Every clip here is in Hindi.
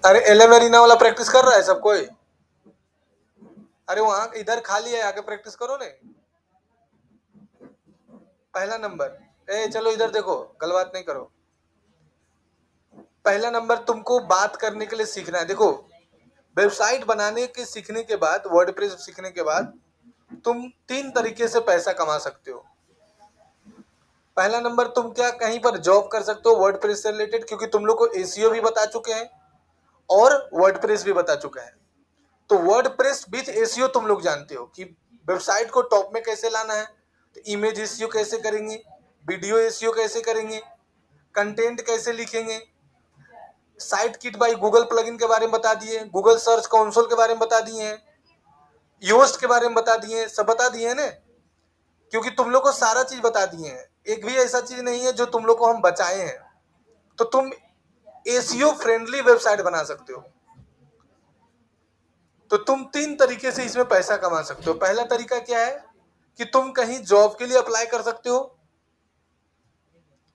अरे एलेमेरिना वाला प्रैक्टिस कर रहा है सब कोई? अरे वहां इधर खाली है, आके प्रैक्टिस करो ने। पहला नंबर, ए चलो इधर देखो, गलबात नहीं करो। पहला नंबर तुमको बात करने के लिए सीखना है। देखो, वेबसाइट बनाने के सीखने के बाद, वर्डप्रेस सीखने के बाद तुम 3 तरीके से पैसा कमा सकते हो। पहला नंबर, तुम क्या कहीं पर जॉब कर सकते हो वर्डप्रेस से रिलेटेड, क्योंकि तुम लोग को एसीओ भी बता चुके हैं और वर्डप्रेस भी बता चुके हैं। तो वर्डप्रेस विथ एसीओ तुम लोग जानते हो कि वेबसाइट को टॉप में कैसे लाना है, तो इमेज एसीओ कैसे करेंगे, वीडियो एसीओ कैसे करेंगे, कंटेंट कैसे लिखेंगे, site kit by Google plugin के बारे में बता दिए, गूगल सर्च कंसोल के बारे में बता दिए हैं, योस्ट के बारे में बता दिए हैं, सब बता दिए हैं ना। क्योंकि तुम लोग को सारा चीज बता दिए हैं, एक भी ऐसा चीज नहीं है जो तुम लोग को हम बचाए हैं। तो तुम एसीओ फ्रेंडली वेबसाइट बना सकते हो। तो तुम 3 तरीके से इसमें पैसा कमा सकते हो। पहला तरीका क्या है कि तुम कहीं जॉब के लिए अप्लाई कर सकते हो।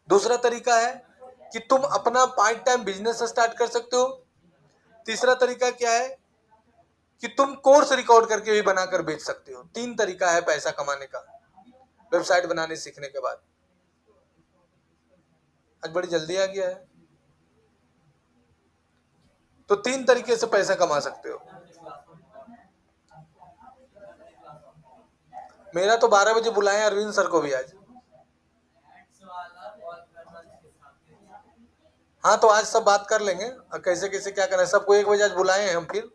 दूसरा तरीका है कि तुम अपना पार्ट टाइम बिजनेस स्टार्ट कर सकते हो। तीसरा तरीका क्या है कि तुम कोर्स रिकॉर्ड करके भी बनाकर बेच सकते हो। 3 तरीका है पैसा कमाने का वेबसाइट बनाने सीखने के बाद। आज बड़ी जल्दी आ गया है। तो 3 तरीके से पैसा कमा सकते हो। मेरा तो 12 बजे बुलाए अरविंद सर को भी आज। हाँ, तो आज सब बात कर लेंगे और कैसे कैसे क्या करना है। सबको 1 बजे आज बुलाए हैं हम। फिर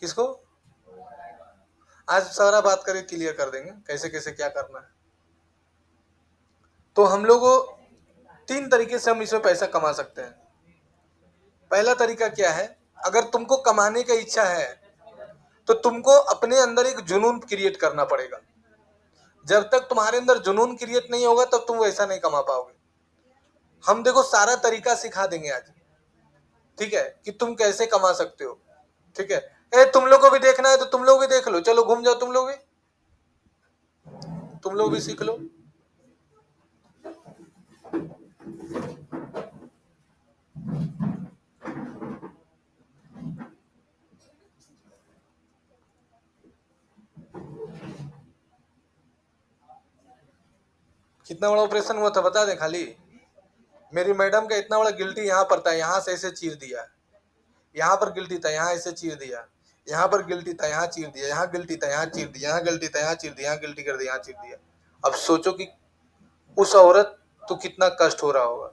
किसको? आज सारा बात करके क्लियर कर देंगे कैसे कैसे क्या करना है। तो हम लोग 3 तरीके से हम इसमें पैसा कमा सकते हैं। पहला तरीका क्या है, अगर तुमको कमाने का इच्छा है तो तुमको अपने अंदर एक जुनून क्रिएट करना पड़ेगा। जब तक तुम्हारे अंदर जुनून क्रिएट नहीं होगा तब तुम वैसा नहीं कमा पाओगे। हम देखो सारा तरीका सिखा देंगे आज, ठीक है, कि तुम कैसे कमा सकते हो। ठीक है, तुम लोग को भी देखना है तो तुम लोग भी देख लो, चलो घूम जाओ, तुम लोग भी सीख लो। कितना बड़ा ऑपरेशन हुआ था बता दें खाली। मेरी मैडम का इतना बड़ा गिल्टी यहाँ पर था, यहाँ से ऐसे चीर दिया, यहाँ पर गिल्टी था, यहाँ ऐसे चीर दिया, यहाँ पर गिल्टी था, यहाँ चीर दिया, यहाँ गिल्टी था, यहाँ चीर दिया, यहाँ गिल्टी था, यहाँ चीर दिया, यहाँ गिल्टी कर दिया, यहाँ चीर दिया। अब सोचो कि उस औरत तो कितना कष्ट हो रहा होगा।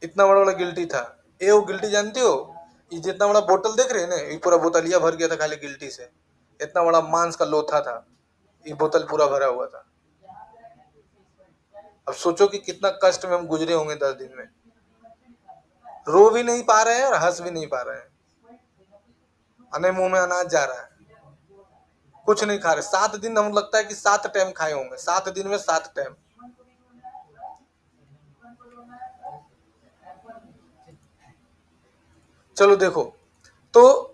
इतना बड़ा बड़ा गिल्टी था। ये वो गिल्टी जानते हो, ये जितना बड़ा बोतल देख रहे हैं ना, ये पूरा बोतलिया भर गया था खाली गिल्टी से। इतना बड़ा मांस का लोथा था, ये बोतल पूरा भरा हुआ था। अब सोचो कि कितना कष्ट में हम गुजरे होंगे 10 दिन में। रो भी नहीं पा रहे हैं और हंस भी नहीं पा रहे हैं। अने मुंह में अनाज जा रहा है, कुछ नहीं खा रहे। 7 दिन हम लगता है कि 7 टाइम खाए होंगे, 7 दिन में 7 टाइम। चलो देखो, तो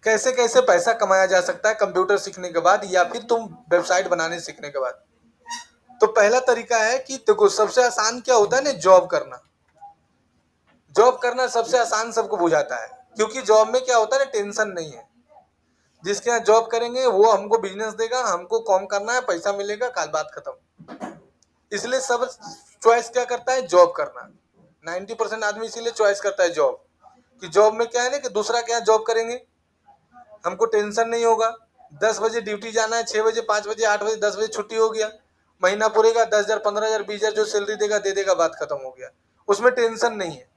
कैसे कैसे पैसा कमाया जा सकता है कंप्यूटर सीखने के बाद या फिर तुम वेबसाइट बनाने सीखने के बाद। तो पहला तरीका है कि देखो, सबसे आसान क्या होता है ना, जॉब करना। जॉब करना सबसे आसान सबको बुझाता है, क्योंकि जॉब में क्या होता है ना, टेंशन नहीं है। जिसके यहाँ जॉब करेंगे वो हमको बिजनेस देगा, हमको कॉम करना है, पैसा मिलेगा, काल बात खत्म। इसलिए सब चॉइस क्या करता है, जॉब करना। 90% आदमी इसीलिए चॉइस करता है जॉब, कि जॉब में क्या है ना कि दूसरा क्या जॉब करेंगे, हमको टेंशन नहीं होगा। 10 बजे ड्यूटी जाना है, 6 बजे, 5 बजे, 8 बजे, 10 बजे छुट्टी हो गया, महीना पूरेगा, 10,000, 15,000, 20,000 जो सैलरी देगा दे देगा, बात खत्म हो गया। उसमें टेंशन नहीं है।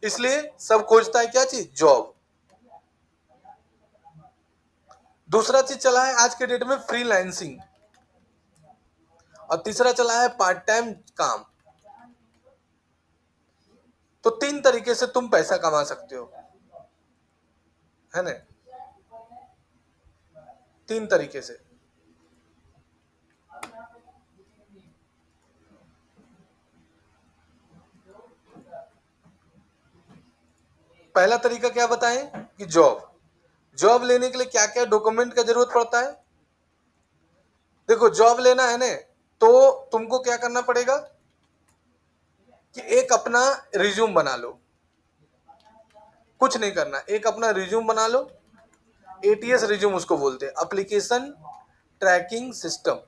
इसलिए सब खोजता है क्या चीज, जॉब। दूसरा चीज चला है आज के डेट में फ्रीलांसिंग, और तीसरा चला है पार्ट टाइम काम। तो 3 तरीके से तुम पैसा कमा सकते हो, है ना। 3 तरीके से। पहला तरीका क्या बताएं कि जॉब। जॉब लेने के लिए क्या क्या डॉक्यूमेंट का जरूरत पड़ता है। देखो, जॉब लेना है ना, तो तुमको क्या करना पड़ेगा कि एक अपना रिज्यूम बना लो, कुछ नहीं करना, एक अपना रिज्यूम बना लो। एटीएस रिज्यूम उसको बोलते हैं, एप्लीकेशन ट्रैकिंग सिस्टम।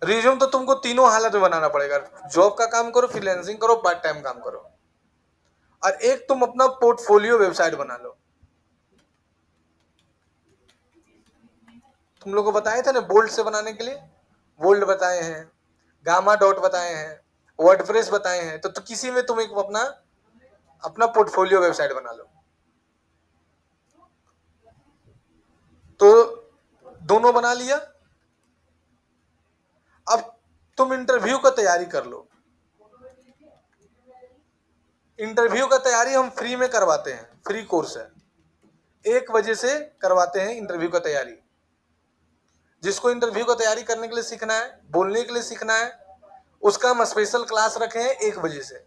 रिज्यूम तो तुमको तीनों हालत में बनाना पड़ेगा, जॉब का काम करो, फ्रीलांसिंग करो, पार्ट टाइम काम करो। और एक तुम अपना पोर्टफोलियो वेबसाइट बना लो। तुम लोगों को बताए थे ना बोल्ड से बनाने के लिए, बोल्ड बताए हैं, गामा डॉट बताए हैं, वर्डप्रेस बताए हैं। तो किसी में तुम एक अपना अपना पोर्टफोलियो वेबसाइट बना लो। तो दोनों बना लिया। अब तुम इंटरव्यू का तैयारी कर लो। इंटरव्यू का तैयारी हम फ्री में करवाते हैं, फ्री कोर्स है, 1 बजे से करवाते हैं इंटरव्यू का तैयारी। जिसको इंटरव्यू का तैयारी करने के लिए सीखना है, बोलने के लिए सीखना है, उसका हम स्पेशल क्लास रखे हैं 1 बजे से।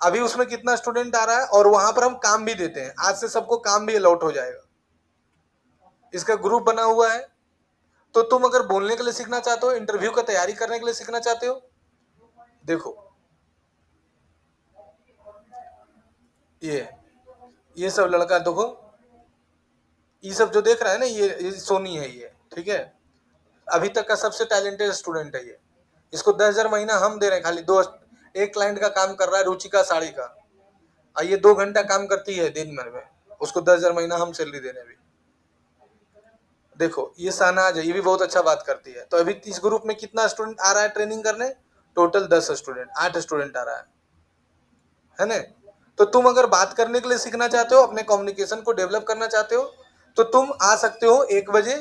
अभी उसमें कितना स्टूडेंट आ रहा है, और वहां पर हम काम भी देते हैं। आज से सबको काम भी अलॉट हो जाएगा। इसका ग्रुप बना हुआ है। तो तुम अगर बोलने के लिए सीखना चाहते हो, इंटरव्यू का तैयारी करने के लिए सीखना चाहते हो, देखो ये सब लड़का देखो, ये सब जो देख रहा है ना, ये सोनी है, ये ठीक है, अभी तक का सबसे टैलेंटेड स्टूडेंट है ये। इसको 10,000 महीना हम दे रहे हैं, खाली एक क्लाइंट का काम कर रहा है, रुचिका साड़ी का, और ये 2 घंटा काम करती है दिन भर में, उसको 10,000 महीना हम सैलरी दे रहे हैं अभी। देखो ये शहनाज है, ये भी बहुत अच्छा बात करती है। तो अभी इस ग्रुप में कितना स्टूडेंट आ रहा है ट्रेनिंग करने? टोटल 10 स्टूडेंट, 8 स्टूडेंट आ रहा है ना। तो तुम अगर बात करने के लिए सीखना चाहते हो, अपने कम्युनिकेशन को डेवलप करना चाहते हो, तो तुम आ सकते हो 1 बजे,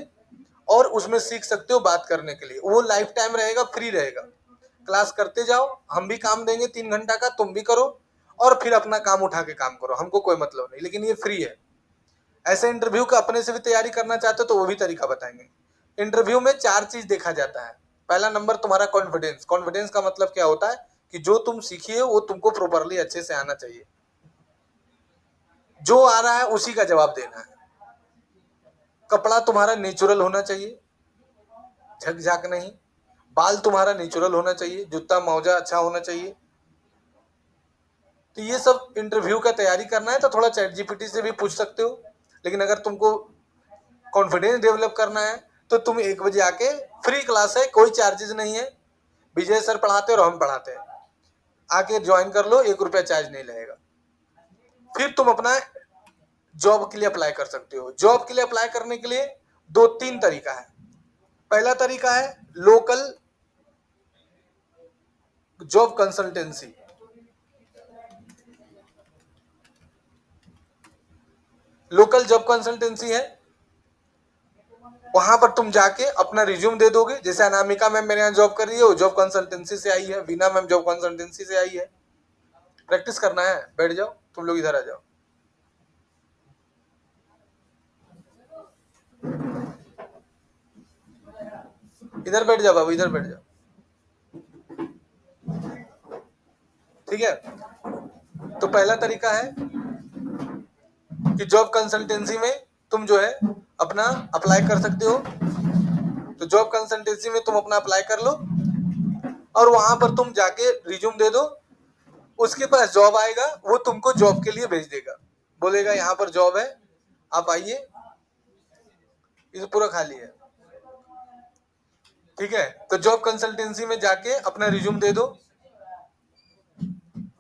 और उसमें सीख सकते हो बात करने के लिए। वो लाइफ टाइम रहेगा, फ्री रहेगा। क्लास करते जाओ, हम भी काम देंगे 3 घंटा का, तुम भी करो, और फिर अपना काम उठा के काम करो, हमको कोई मतलब नहीं, लेकिन ये फ्री है। ऐसे इंटरव्यू का अपने से भी तैयारी करना चाहते हो तो वो भी तरीका बताएंगे। इंटरव्यू में 4 चीज देखा जाता है। पहला नंबर तुम्हारा कॉन्फिडेंस। कॉन्फिडेंस का मतलब क्या होता है कि जो तुम सीखिए वो तुमको प्रॉपरली अच्छे से आना चाहिए, जो आ रहा है उसी का जवाब देना है। कपड़ा तुम्हारा नेचुरल होना चाहिए, झकझक नहीं। बाल तुम्हारा नेचुरल होना चाहिए, जूता मोजा अच्छा होना चाहिए। तो ये सब इंटरव्यू का तैयारी करना है तो थोड़ा चैट जीपीटी से भी पूछ सकते हो, लेकिन अगर तुमको कॉन्फिडेंस डेवलप करना है तो तुम 1 बजे आके, फ्री क्लास है, कोई चार्जेस नहीं है, विजय सर पढ़ाते हैं और हम पढ़ाते हैं, आके ज्वाइन कर लो, 1 रुपया चार्ज नहीं लगेगा। फिर तुम अपना जॉब के लिए अप्लाई कर सकते हो। जॉब के लिए अप्लाई करने के लिए 2-3 तरीका है। पहला तरीका है local job consultancy. Local job consultancy है, वहां पर तुम जाके अपना रिज्यूम दे दोगे। जैसे अनामिका मैम मेरे यहाँ जॉब कर रही है, वो जॉब कंसल्टेंसी से आई है। वीना मैम जॉब कंसल्टेंसी से आई है। प्रैक्टिस करना है, बैठ जाओ, तुम लोग इधर आ जाओ, इधर बैठ जाओ बाबू, इधर बैठ जाओ, ठीक है। तो पहला तरीका है कि जॉब कंसल्टेंसी में तुम जो है अपना अप्लाई कर सकते हो। तो जॉब कंसल्टेंसी में तुम अपना अप्लाई कर लो, और वहां पर तुम जाके रिज्यूम दे दो। उसके पास जॉब आएगा, वो तुमको जॉब के लिए भेज देगा, बोलेगा यहाँ पर जॉब है, आप आइए, ये पूरा खाली है, ठीक है। तो जॉब कंसल्टेंसी में जाके अपना रिज्यूम दे दो,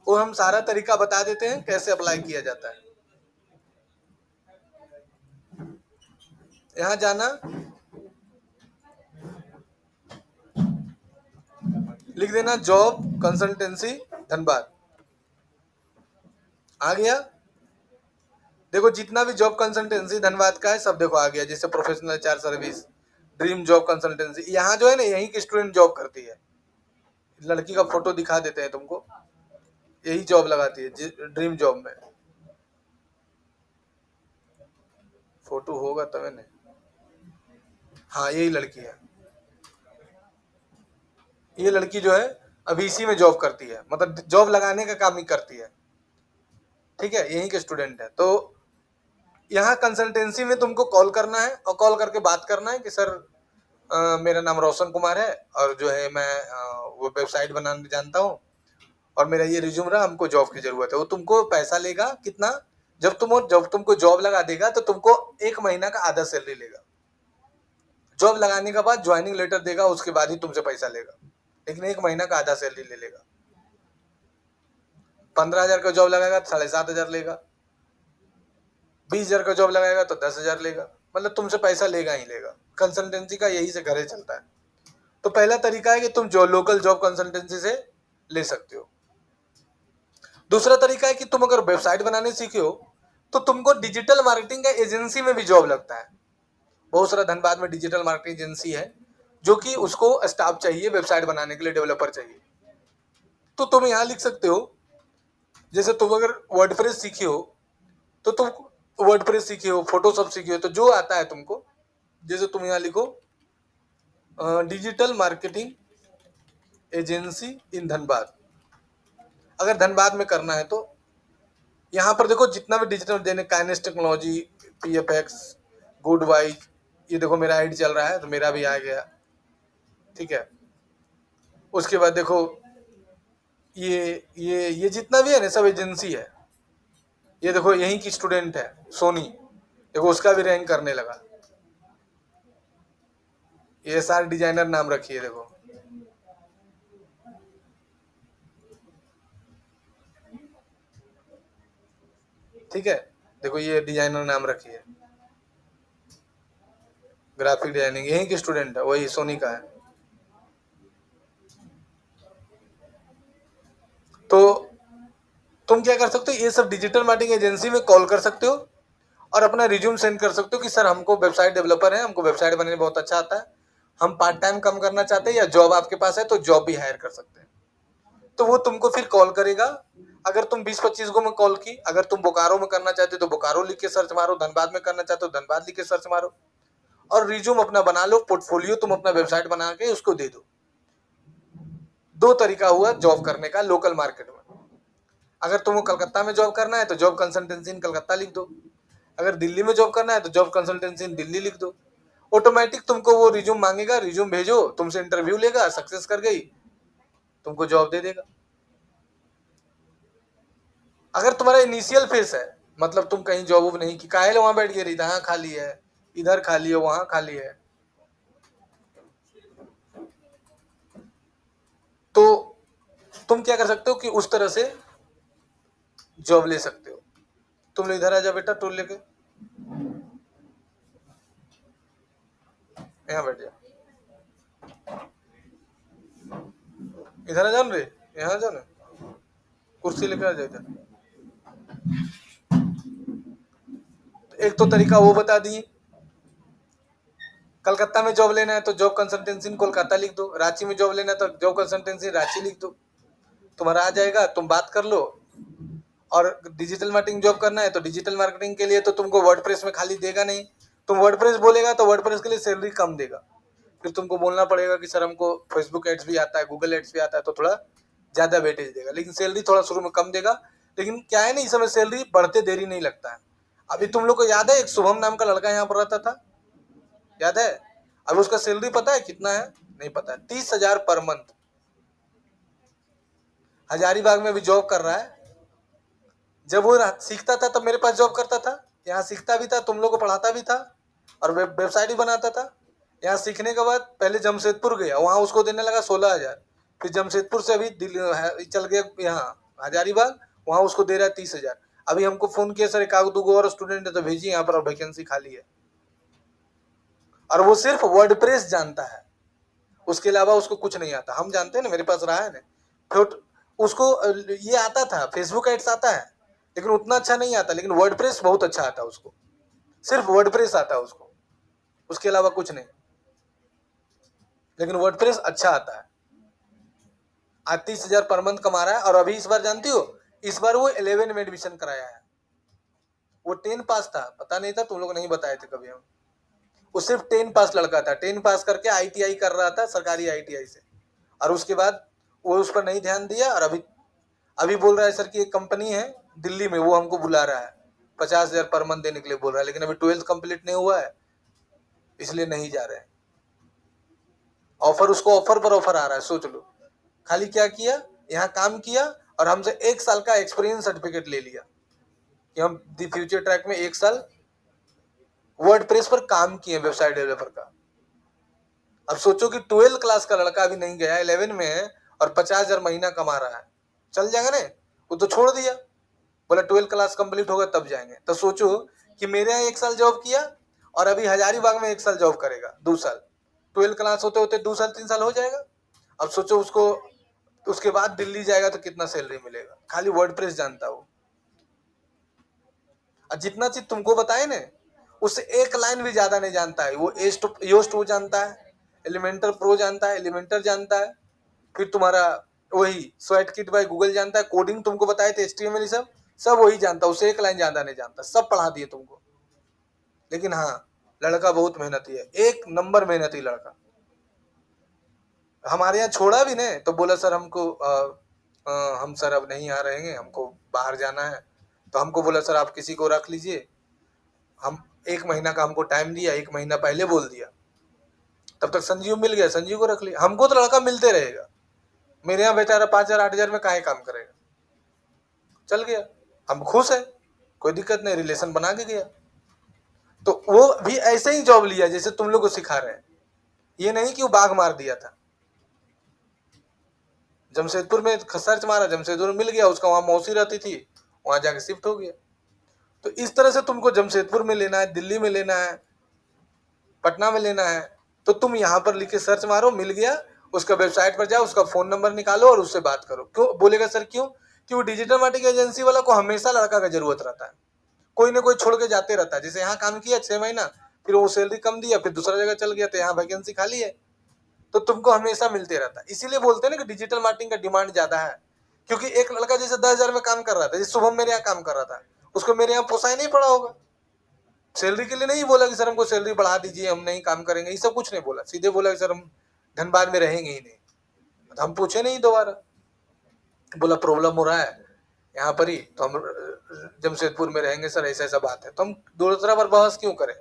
वो हम सारा तरीका बता देते हैं कैसे अप्लाई किया जाता है। यहाँ जाना, लिख देना जॉब कंसल्टेंसी धनबाद, आ गया। देखो जितना भी जॉब कंसल्टेंसी धनबाद का है सब देखो आ गया। जैसे professional HR service, dream job consultancy, यहाँ जो है ना यहीं की स्टूडेंट जॉब करती है। लड़की का फोटो दिखा देते हैं तुमको, यही जॉब लगाती है ड्रीम जॉब में। फोटो होगा तब नहीं, हाँ यही लड़की है। ये लड़की जो है अभी इसी में जॉब करती है, मतलब जॉब लगाने का काम ही करती है, ठीक है, यहीं के स्टूडेंट है। तो यहाँ कंसल्टेंसी में तुमको कॉल करना है और कॉल करके बात करना है कि सर मेरा नाम रोशन कुमार है और जो है मैं वो वेबसाइट बनाना जानता हूँ और मेरा ये रिज्यूम रहा, हमको जॉब की जरूरत है। वो तुमको पैसा लेगा कितना, जब तुमको जॉब लगा देगा तो तुमको 1 महीना का आधा सैलरी लेगा। जॉब लगाने के बाद ज्वाइनिंग लेटर देगा, उसके बाद ही तुमसे पैसा लेगा, लेकिन 1 महीना का आधा सैलरी ले लेगा। 15,000 का जॉब लगाएगा तो 7,500 लेगा, 20,000 का जॉब लगाएगा तो 10,000 लेगा, मतलब तुमसे पैसा लेगा ही लेगा। कंसल्टेंसी का यही से घरे चलता है। तो पहला तरीका है कि तुम जो लोकल जॉब कंसल्टेंसी से ले सकते हो। दूसरा तरीका है कि तुम अगर वेबसाइट बनाने सीखे हो तो तुमको डिजिटल मार्केटिंग का एजेंसी में भी जॉब लगता है। बहुत सारा धनबाद में डिजिटल मार्केटिंग एजेंसी है जो कि उसको स्टाफ चाहिए वेबसाइट बनाने के लिए, डेवलपर चाहिए। तो तुम यहाँ लिख सकते हो, जैसे तुम अगर वर्डप्रेस सीखे हो तो तुम वर्डप्रेस सीखे हो, फोटोशॉप सीखे हो, तो जो आता है तुमको, जैसे तुम यहाँ लिखो डिजिटल मार्केटिंग एजेंसी इन धनबाद। अगर धनबाद में करना है तो यहाँ पर देखो जितना भी डिजिटल देने, काइनेस टेक्नोलॉजी, PFX, गुडवाइज, ये देखो मेरा आईडी चल रहा है तो मेरा भी आ गया, ठीक है। उसके बाद देखो ये जितना भी है ना सब एजेंसी है। ये देखो यहीं की स्टूडेंट है सोनी, देखो उसका भी रैंक करने लगा। ये सारे डिजाइनर नाम रखी है, देखो ठीक है। देखो ये डिजाइनर नाम रखी है, ग्राफिक डिजाइनिंग, यहीं की स्टूडेंट है, वही सोनी का है। तो तुम क्या कर सकते हो, ये सब डिजिटल मार्केटिंग एजेंसी में कॉल कर सकते हो और अपना रिज्यूम सेंड कर सकते हो कि सर हमको वेबसाइट डेवलपर है, हमको वेबसाइट बनाने बहुत अच्छा आता है, हम पार्ट टाइम कम करना चाहते हैं या जॉब आपके पास है तो जॉब भी हायर कर सकते हैं। तो वो तुमको फिर कॉल करेगा। अगर तुम 20-25 को में कॉल की, अगर तुम बोकारो में करना चाहते हो तो बोकारो लिख के सर्च मारो, धनबाद में करना चाहते हो धनबाद लिख के सर्च मारो और रिज्यूम अपना बना लो, पोर्टफोलियो तुम अपना वेबसाइट बना के उसको दे दो। 2 तरीका हुआ जॉब करने का लोकल मार्केट में। अगर तुमको कलकत्ता में जॉब करना है तो जॉब कंसल्टेंसी इन कलकत्ता लिख दो, अगर दिल्ली में जॉब करना है तो जॉब कंसल्टेंसी इन दिल्ली लिख दो। ऑटोमेटिक तुमको वो रिज्यूम मांगेगा, रिज्यूम भेजो, तुमसे इंटरव्यू लेगा, सक्सेस कर गई तुमको जॉब दे देगा। अगर तुम्हारा इनिशियल फेस है, मतलब तुम कहीं जॉब नहीं की, काहे वहां बैठ के रही, यहाँ खाली है, इधर खाली है, वहां खाली है, तो तुम क्या कर सकते हो कि उस तरह से जॉब ले सकते हो। तुम इधर आ जा बेटा, टूल लेके यहाँ बैठ जा, इधर आ जाओ रे, यहाँ आ जाओ ना, कुर्सी लेकर आ जाओ इधर। एक तो तरीका वो बता दिए। कलकत्ता में जॉब लेना है तो जॉब कंसल्टेंसी इन कोलकाता लिख दो, रांची में जॉब लेना है तो जॉब कंसल्टेंसी रांची लिख दो, तुम्हारा आ जाएगा, तुम बात कर लो। और डिजिटल मार्केटिंग जॉब करना है तो डिजिटल मार्केटिंग के लिए तो तुमको वर्डप्रेस में खाली देगा नहीं, तुम वर्डप्रेस बोलेगा तो वर्डप्रेस के लिए सैलरी कम देगा, फिर तुमको बोलना पड़ेगा कि सर हमको फेसबुक एड्स भी आता है, गूगल एड्स भी आता है, तो थोड़ा ज्यादा वेटेज देगा, लेकिन सैलरी थोड़ा शुरू में कम देगा। लेकिन क्या है ना, इस समय सैलरी बढ़ते देरी नहीं लगता है। अभी तुम लोग को याद है एक शुभम नाम का लड़का यहाँ पर रहता था, याद है? अब उसका सैलरी पता है कितना है? नहीं पता है, 30,000 पर मंथ। हजारीबाग में भी जॉब कर रहा है। जब वो सीखता था तब मेरे पास जॉब करता था, यहाँ सीखता भी था, तुम लोग को पढ़ाता भी था और वेबसाइट भी बनाता था। यहाँ सीखने के बाद पहले जमशेदपुर गया, वहाँ उसको देने लगा 16,000, फिर जमशेदपुर से अभी चल गया यहाँ हजारीबाग, वहाँ उसको दे रहा है 30,000। अभी हमको फोन किया सर एक आध दो और स्टूडेंट है तो भेजिए यहाँ पर, और वैकेंसी खाली है। और वो सिर्फ वर्डप्रेस जानता है, उसके अलावा उसको कुछ नहीं आता। हम जानते हैं ना, मेरे पास रहा है ना, फिर उसको ये आता था, फेसबुक एड्स आता है लेकिन उतना अच्छा नहीं आता, लेकिन वर्डप्रेस बहुत अच्छा आता है उसको, सिर्फ वर्डप्रेस आता है उसको, उसके अलावा कुछ नहीं, लेकिन वर्डप्रेस अच्छा आता है। आज 30,000 पर मंथ कमा रहा है। और अभी इस बार जानती हो, इस बार वो 11 में एडमिशन कराया है। वो 10 पास था, पता नहीं था, तुम लोग नहीं बताए थे कभी हम। वो सिर्फ 10 पास लड़का था, 10 पास करके ITI कर रहा था, सरकारी ITI से, और उसके बाद वो उस पर नहीं ध्यान दिया। और अभी अभी बोल रहा है सर कि एक कंपनी है दिल्ली में, वो हमको बुला रहा है 50,000 पर मंथ देने के लिए बोल रहा है, लेकिन अभी 12th कंप्लीट नहीं हुआ है, इसलिए नहीं जा रहे हैं। ऑफर उसको ऑफर पर ऑफर आ रहा है, सोच लो। खाली क्या किया, यहाँ काम किया और हमसे 1 साल का एक्सपीरियंस सर्टिफिकेट ले लिया कि हम दी फ्यूचर ट्रैक में 1 साल वर्डप्रेस पर काम किए वेबसाइट डेवलपर का। अब सोचो कि 12 क्लास का लड़का अभी नहीं गया, 11 में है और 50,000 महीना कमा रहा है, चल जाएगा ना? वो तो छोड़ दिया, बोला 12 क्लास कंप्लीट होगा तब जाएंगे। तो सोचो कि मेरे यहाँ 1 साल जॉब किया और अभी हजारीबाग में 1 साल जॉब करेगा, 2 साल, 12 क्लास होते होते 2 साल 3 साल हो जाएगा। अब सोचो उसको उसके बाद दिल्ली जाएगा तो कितना सैलरी मिलेगा, खाली वर्डप्रेस जानता हो। और जितना चीज तुमको बताए ना, उससे एक लाइन भी ज्यादा नहीं जानता है। वो योस्ट वो जानता है, एलिमेंटर प्रो जानता है, एलिमेंटर जानता है, फिर तुम्हारा वही स्वेट किट बाय गूगल जानता है, कोडिंग तुमको बताए थे HTML सब वही जानता है, उसे एक लाइन ज्यादा नहीं जानता, सब पढ़ा दिए तुमको। लेकिन हाँ, लड़का बहुत मेहनती है, 1 नंबर मेहनती लड़का। हमारे यहाँ छोड़ा भी नहीं तो बोला सर हमको हम सर अब नहीं आ रहेंगे, हमको बाहर जाना है। तो हमको बोला सर आप किसी को रख लीजिए। हम 1 महीना का हमको टाइम दिया, 1 महीना पहले बोल दिया, तब तक संजीव मिल गया, संजीव को रख लिया। हमको तो लड़का मिलते रहेगा, मेरे यहाँ बेचारा 5,000 8,000 में काहे काम करेगा, चल गया, हम खुश है, कोई दिक्कत नहीं, रिलेशन बना के गया। तो वो भी ऐसे ही जॉब लिया जैसे तुम लोग को सिखा रहे हैं, ये नहीं कि वो बाघ मार दिया था। जमशेदपुर में सर्च मारा, जमशेदपुर में मिल गया, उसका वहां मौसी रहती थी, वहां जाके शिफ्ट हो गया। तो इस तरह से तुमको जमशेदपुर में लेना है, दिल्ली में लेना है, पटना में लेना है, तो तुम यहाँ पर लिख के सर्च मारो, मिल गया, उसका वेबसाइट पर जाओ, उसका फोन नंबर निकालो और उससे बात करो। क्यों बोलेगा सर, क्यों? कि वो डिजिटल मार्केटिंग एजेंसी वाला को हमेशा लड़का का जरूरत रहता है, कोई ना कोई छोड़ के जाते रहता है। जैसे यहाँ काम किया 6 महीना, फिर वो सैलरी कम दिया, फिर दूसरा जगह चल गया, तो यहाँ वैकेंसी खाली है, तो तुमको हमेशा मिलते रहता है। इसीलिए बोलते हैं ना कि डिजिटल मार्केटिंग का डिमांड ज्यादा है, क्योंकि एक लड़का जैसे 10,000 में काम कर रहा था, जैसे शुभम मेरे यहाँ काम कर रहा था, उसको मेरे यहाँ पोसाई नहीं पड़ा होगा। सैलरी के लिए नहीं बोला कि सर हमको सैलरी बढ़ा दीजिए, हम नहीं काम करेंगे, ये सब कुछ नहीं बोला, सीधे बोला कि सर हम धनबाद में रहेंगे ही नहीं। तो हम पूछे नहीं दोबारा, बोला प्रॉब्लम हो रहा है यहाँ पर ही, तो हम जमशेदपुर में रहेंगे सर, ऐसा ऐसा बात है, तो हम दूसरा बार बहस क्यों करें।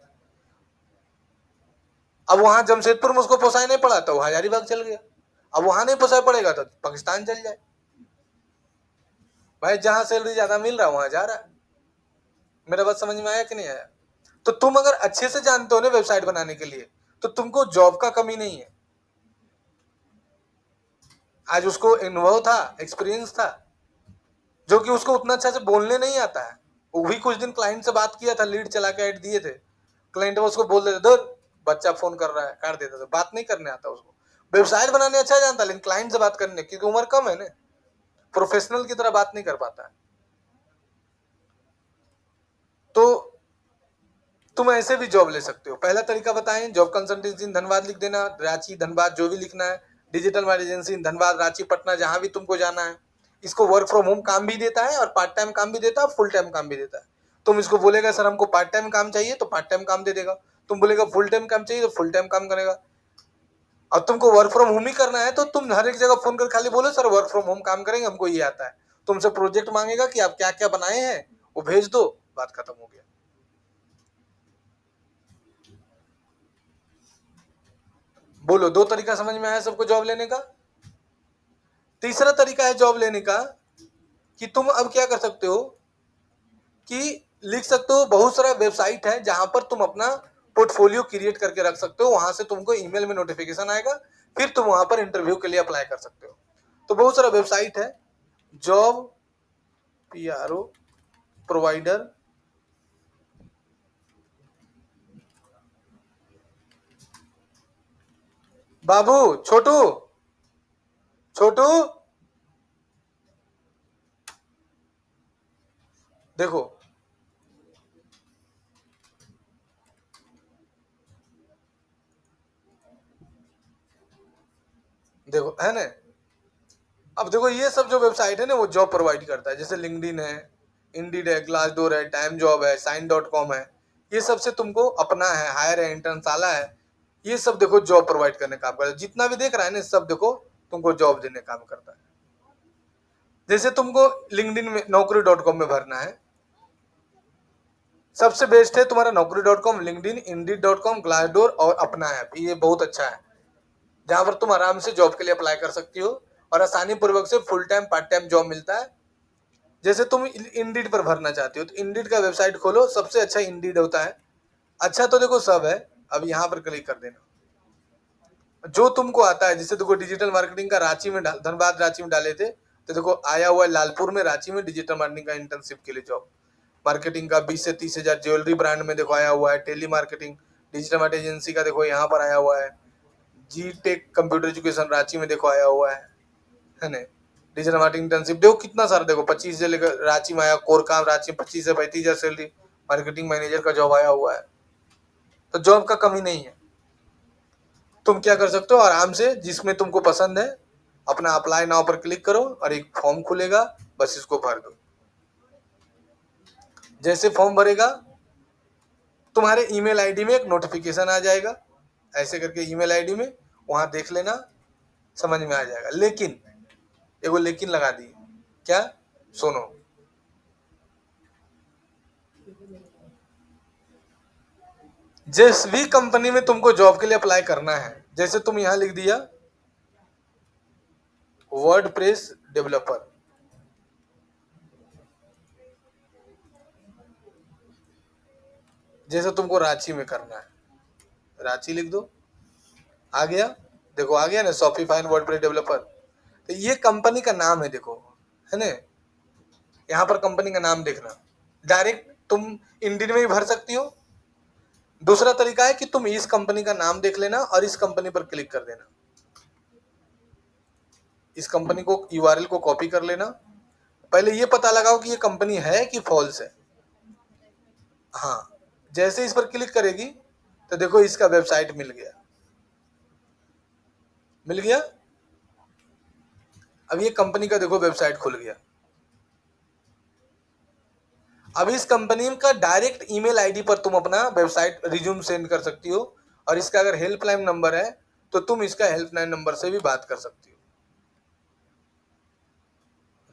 अब वहां जमशेदपुर में उसको पोसाई नहीं पड़ा तो वो हजारीबाग चल गया, अब वहां नहीं पोसाई पड़ेगा तो पाकिस्तान चल जाए। भाई जहां सैलरी ज्यादा मिल रहा है वहां जा रहा है। मेरा बात समझ में आया कि नहीं आया? तो तुम अगर अच्छे से जानते हो ना वेबसाइट बनाने के लिए, तो तुमको जॉब का कमी नहीं है। आज उसको अनुभव था, एक्सपीरियंस था, जो कि उसको उतना अच्छा से बोलने नहीं आता है। वो भी कुछ दिन क्लाइंट से बात किया था, लीड चला के ऐड दिए थे, क्लाइंट उसको बोल देते दो बच्चा फोन कर रहा है, काट देता था, बात नहीं करने आता उसको। वेबसाइट बनाने अच्छा जानता, लेकिन क्लाइंट से बात करने की उम्र कम है ना, प्रोफेशनल की तरह बात नहीं कर पाता है। तो तुम ऐसे भी जॉब ले सकते हो। पहला तरीका बताएं, जॉब कंसल्टेंसी इन धनबाद लिख देना, रांची धनबाद जो भी लिखना है, डिजिटल मार्केटिंग एजेंसी इन धनबाद रांची पटना जहां भी तुमको जाना है। इसको वर्क फ्रॉम होम काम भी देता है और पार्ट टाइम काम भी देता है, फुल टाइम काम भी देता है। तुम इसको बोलेगा सर हमको पार्ट टाइम काम चाहिए तो पार्ट टाइम काम दे देगा, तुम बोलेगा फुल टाइम काम चाहिए तो फुल टाइम काम करेगा। और तुमको वर्क फ्रॉम होम ही करना है तो तुम हर एक जगह फोन कर खाली बोलो सर वर्क फ्रॉम होम काम करेंगे, हमको ये आता है। तुमसे प्रोजेक्ट मांगेगा कि आप क्या क्या बनाए हैं, वो भेज दो, बात खत्म हो गया। बोलो, 2 तरीका समझ में आया सबको जॉब लेने का? तीसरा तरीका है जॉब लेने का कि तुम अब क्या कर सकते हो कि लिख सकते हो, बहुत सारा वेबसाइट है जहां पर तुम अपना पोर्टफोलियो क्रिएट करके रख सकते हो, वहां से तुमको ईमेल में नोटिफिकेशन आएगा, फिर तुम वहां पर इंटरव्यू के लिए अप्लाई कर सकते हो। तो बहुत सारा वेबसाइट है, जॉब PRO प्रोवाइडर, बाबू छोटू छोटू देखो, देखो है ना। अब देखो ये सब जो वेबसाइट है ना वो जॉब प्रोवाइड करता है, जैसे लिंक्डइन है, इंडीड है, ग्लासडोर है, टाइम जॉब है, साइन.com है। ये सब से तुमको अपना है, हायर है, इंटर्नशाला है, ये सब देखो जॉब प्रोवाइड करने का काम करता है। जितना भी देख रहा है ना सब देखो तुमको जॉब देने का काम करता है। जैसे तुमको लिंक्डइन में नौकरी.com में भरना है, सबसे बेस्ट है तुम्हारा naukri.com, लिंक्डइन, indeed.com, ग्लासडोर और अपना ऐप। ये बहुत अच्छा है जहां पर तुम आराम से जॉब के लिए अप्लाई कर सकती हो और आसानी पूर्वक से full time part time job मिलता है। जैसे तुम इंडीड पर भरना चाहती हो तो इंडीड का वेबसाइट खोलो, सबसे अच्छा इंडीड होता है। अच्छा तो देखो सब है, अब यहाँ पर क्लिक कर देना जो तुमको आता है। जैसे देखो डिजिटल मार्केटिंग का रांची में धनबाद रांची में डाले थे, तो देखो आया हुआ है लालपुर में रांची में डिजिटल मार्केटिंग का इंटर्नशिप के लिए जॉब। मार्केटिंग का 20 से 30 हजार, ज्वेलरी ब्रांड में देखो आया हुआ है। Tele marketing digital marketing agency का देखो यहाँ पर आया हुआ है। G tech computer education Ranchi में देखो आया हुआ है ना। डिजिटल मार्केटिंग इंटर्नशिप देखो कितना सारा, देखो 25 से लेकर रांची में आया। कोर काम रांची में 25 से 35 हजार सैलरी, मार्केटिंग मैनेजर का जॉब आया हुआ है। तो जॉब का कमी नहीं है। तुम क्या कर सकते हो, आराम से जिसमें तुमको पसंद है अपना अप्लाई नाउ पर क्लिक करो और एक फॉर्म खुलेगा, बस इसको भर दो। जैसे फॉर्म भरेगा तुम्हारे ईमेल आईडी में एक नोटिफिकेशन आ जाएगा, ऐसे करके ईमेल आईडी में, वहां देख लेना, समझ में आ जाएगा। लेकिन एगो लेकिन लगा दी, क्या, सुनो। जिस भी कंपनी में तुमको जॉब के लिए अप्लाई करना है, जैसे तुम यहां लिख दिया वर्डप्रेस डेवलपर, जैसे तुमको रांची में करना है, रांची लिख दो, आ गया। देखो आ गया ना, शॉपिफाई वर्डप्रेस डेवलपर। तो ये कंपनी का नाम है, देखो है ना। यहाँ पर कंपनी का नाम देखना। डायरेक्ट तुम इंडियन में भी भर सकती हो। दूसरा तरीका है कि तुम इस कंपनी का नाम देख लेना और इस कंपनी पर क्लिक कर देना। इस कंपनी को यूआरएल को कॉपी कर लेना। पहले ये पता लगाओ कि ये कंपनी है कि फॉल्स है। हाँ, जैसे इस पर क्लिक करेगी तो देखो इसका वेबसाइट मिल गया, मिल गया। अब ये कंपनी का देखो वेबसाइट खुल गया। अब इस कंपनी का डायरेक्ट ईमेल आईडी पर तुम अपना वेबसाइट रिज्यूम सेंड कर सकती हो। और इसका अगर हेल्पलाइन नंबर है तो तुम इसका हेल्पलाइन नंबर से भी बात कर सकती हो।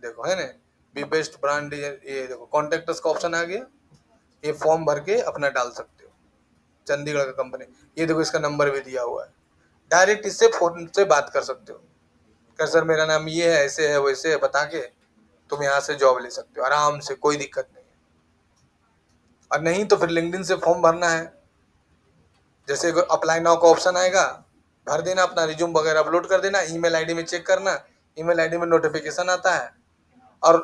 देखो है ना, बी बेस्ट ब्रांड, ये देखो कॉन्टेक्टस का ऑप्शन आ गया। ये फॉर्म भर के अपना डाल सकते हो। चंडीगढ़ का कंपनी, ये देखो इसका नंबर भी दिया हुआ है। डायरेक्ट इससे फोन से बात कर सकते हो, कर सर मेरा नाम ये है, ऐसे है वैसे है, बता के तुम यहाँ से जॉब ले सकते हो आराम से, कोई दिक्कत नहीं है। और नहीं तो फिर लिंक्डइन से फॉर्म भरना है, जैसे अप्लाई नाउ का ऑप्शन आएगा, भर देना, अपना रिज्यूम वगैरह अपलोड कर देना, ईमेल आईडी में चेक करना, ईमेल आईडी में नोटिफिकेशन आता है और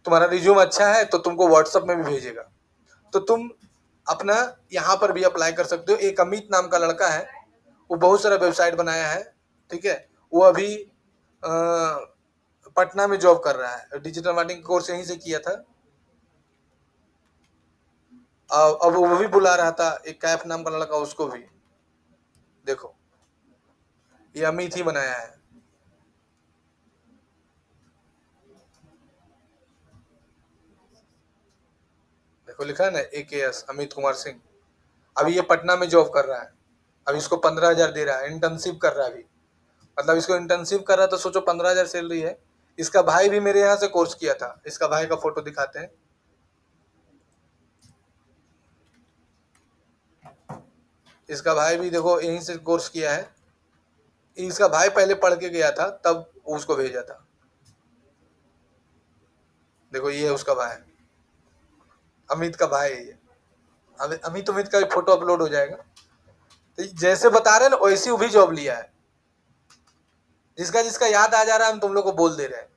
तुम्हारा रिज्यूम अच्छा है तो तुमको व्हाट्सएप में भी भेजेगा। तो तुम अपना यहाँ पर भी अप्लाई कर सकते हो। एक अमित नाम का लड़का है, वो बहुत सारा वेबसाइट बनाया है, ठीक है। वो अभी पटना में जॉब कर रहा है, डिजिटल मार्केटिंग कोर्स यहीं से किया था। अब वो भी बुला रहा था, एक कैफ नाम का लड़का, उसको भी देखो, ये अमित ही बनाया है। देखो लिखा है ना AKS, अमित कुमार सिंह। अभी ये पटना में जॉब कर रहा है। अभी इसको 15,000 दे रहा है, इंटर्नशिप कर रहा है अभी। मतलब इसको इंटर्नशिप कर रहा है तो सोचो 15,000 सैलरी है। इसका भाई भी मेरे यहाँ से कोर्स किया था, इसका भाई का फोटो दिखाते हैं। इसका भाई भी देखो यहीं से कोर्स किया है। इसका भाई पहले पढ़ के गया था, तब उसको भेजा था। देखो ये उसका भाई, अमित का भाई है ये। अमित अमित का भी फोटो अपलोड हो जाएगा। तो जैसे बता रहे हैं ना, वैसे वो भी जॉब लिया है। जिसका जिसका याद आ जा रहा है हम तुम लोग को बोल दे रहे हैं।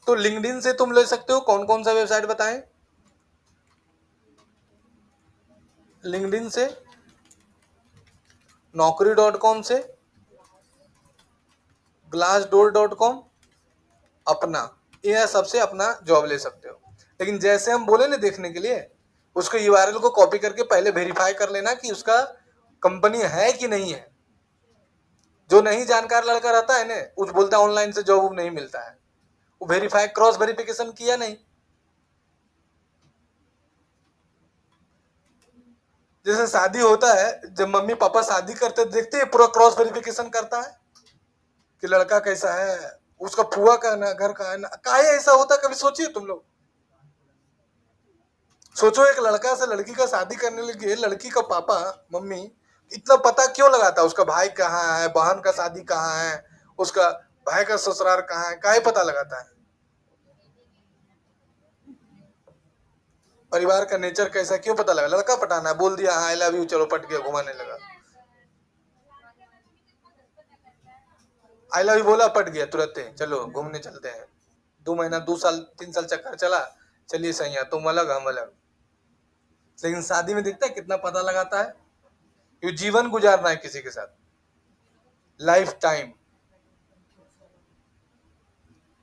तो लिंक्डइन से तुम ले सकते हो। कौन कौन सा वेबसाइट बताएं? लिंक्डइन से, naukri.com से, glassdoor.com, अपना, ये सबसे अपना जॉब ले सकते हो। लेकिन जैसे हम बोले ना देखने के लिए, उसको यूआरएल को कॉपी करके पहले वेरीफाई कर लेना कि उसका कंपनी है कि नहीं है। जो नहीं जानकार लड़का रहता है ना, उस बोलता है ऑनलाइन से जॉब नहीं मिलता है। वो वेरीफाई, क्रॉस वेरिफिकेशन किया नहीं। जैसे शादी होता है, जब मम्मी पापा शादी करते देखते हैं, पूरा क्रॉस वेरिफिकेशन करता है कि लड़का कैसा है, उसका फुआ का ना घर का है ना, काहे ऐसा होता है, कभी सोचिए तुम लोग। सोचो एक लड़का से लड़की का शादी करने लगे, लड़की का पापा मम्मी इतना पता क्यों लगाता है उसका भाई कहाँ है, बहन का शादी कहाँ है, उसका भाई का ससुराल कहाँ है, काहे पता लगाता है? परिवार का नेचर कैसा क्यों पता लगा? लड़का पटाना है, बोल दिया हाँ आई लव यू, चलो पट गया, घुमाने लगा। आई लव यू बोला, पट गया तुरंत, चलो घूमने चलते हैं। 2 महीना 2 साल 3 साल चक्कर चला, चलिए सही है, तुम अलग हम अलग। लेकिन शादी में देखता है कितना पता लगाता है। ये जीवन गुजारना है किसी के साथ, लाइफ टाइम।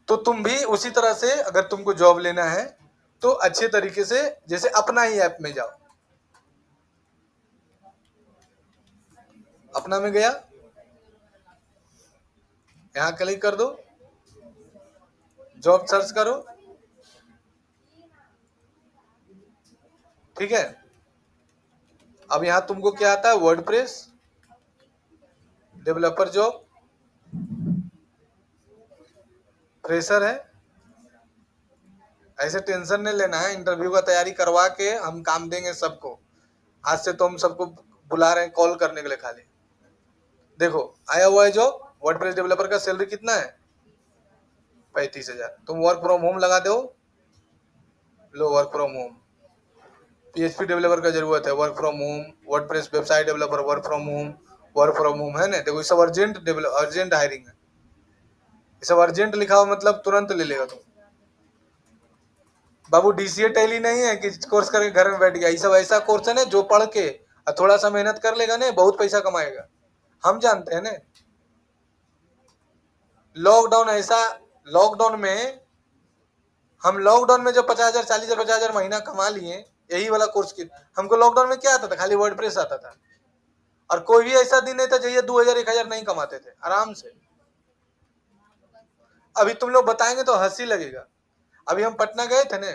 तो तुम भी उसी तरह से अगर तुमको जॉब लेना है तो अच्छे तरीके से, जैसे अपना ही ऐप में जाओ, अपना में गया, यहाँ क्लिक कर दो, जॉब सर्च करो, ठीक है। अब यहाँ तुमको क्या आता है? वर्डप्रेस डेवलपर जॉब, फ्रेशर है। ऐसे टेंशन नहीं लेना है, इंटरव्यू का तैयारी करवा के हम काम देंगे सबको। आज से तो हम सबको बुला रहे हैं कॉल करने के लिए खाली। देखो आया हुआ है जॉब, वर्डप्रेस डेवलपर का सैलरी कितना है? 35,000। तुम वर्क फ्रॉम होम लगा दो, लो work from home. PHP developer का जरूरत है, work from home. WordPress website developer, work from home, work from home है ना। देखो ये सब अर्जेंट हायरिंग है। ये सब अर्जेंट लिखा हुआ मतलब तुरंत ले लेगा तुम। बाबू डीसीए टैली नहीं है कि कोर्स करके घर में बैठ गया। ये सब ऐसा कोर्स है ना जो पढ़ के और थोड़ा सा मेहनत कर लेगा ना, बहुत पैसा कमाएगा। हम जानते हैं ना। लॉकडाउन ऐसा, लॉकडाउन में हम लॉकडाउन में जब 50,000 40,000 50,000 महीना कमा लिए, यही वाला कोर्स की। हमको लॉकडाउन में क्या आता था? खाली वर्डप्रेस आता था। और कोई भी ऐसा दिन नहीं था जब 2,000 1,000 नहीं कमाते थे आराम से। अभी तुम लोग बताएंगे तो हंसी लगेगा। अभी हम पटना गए थे ना,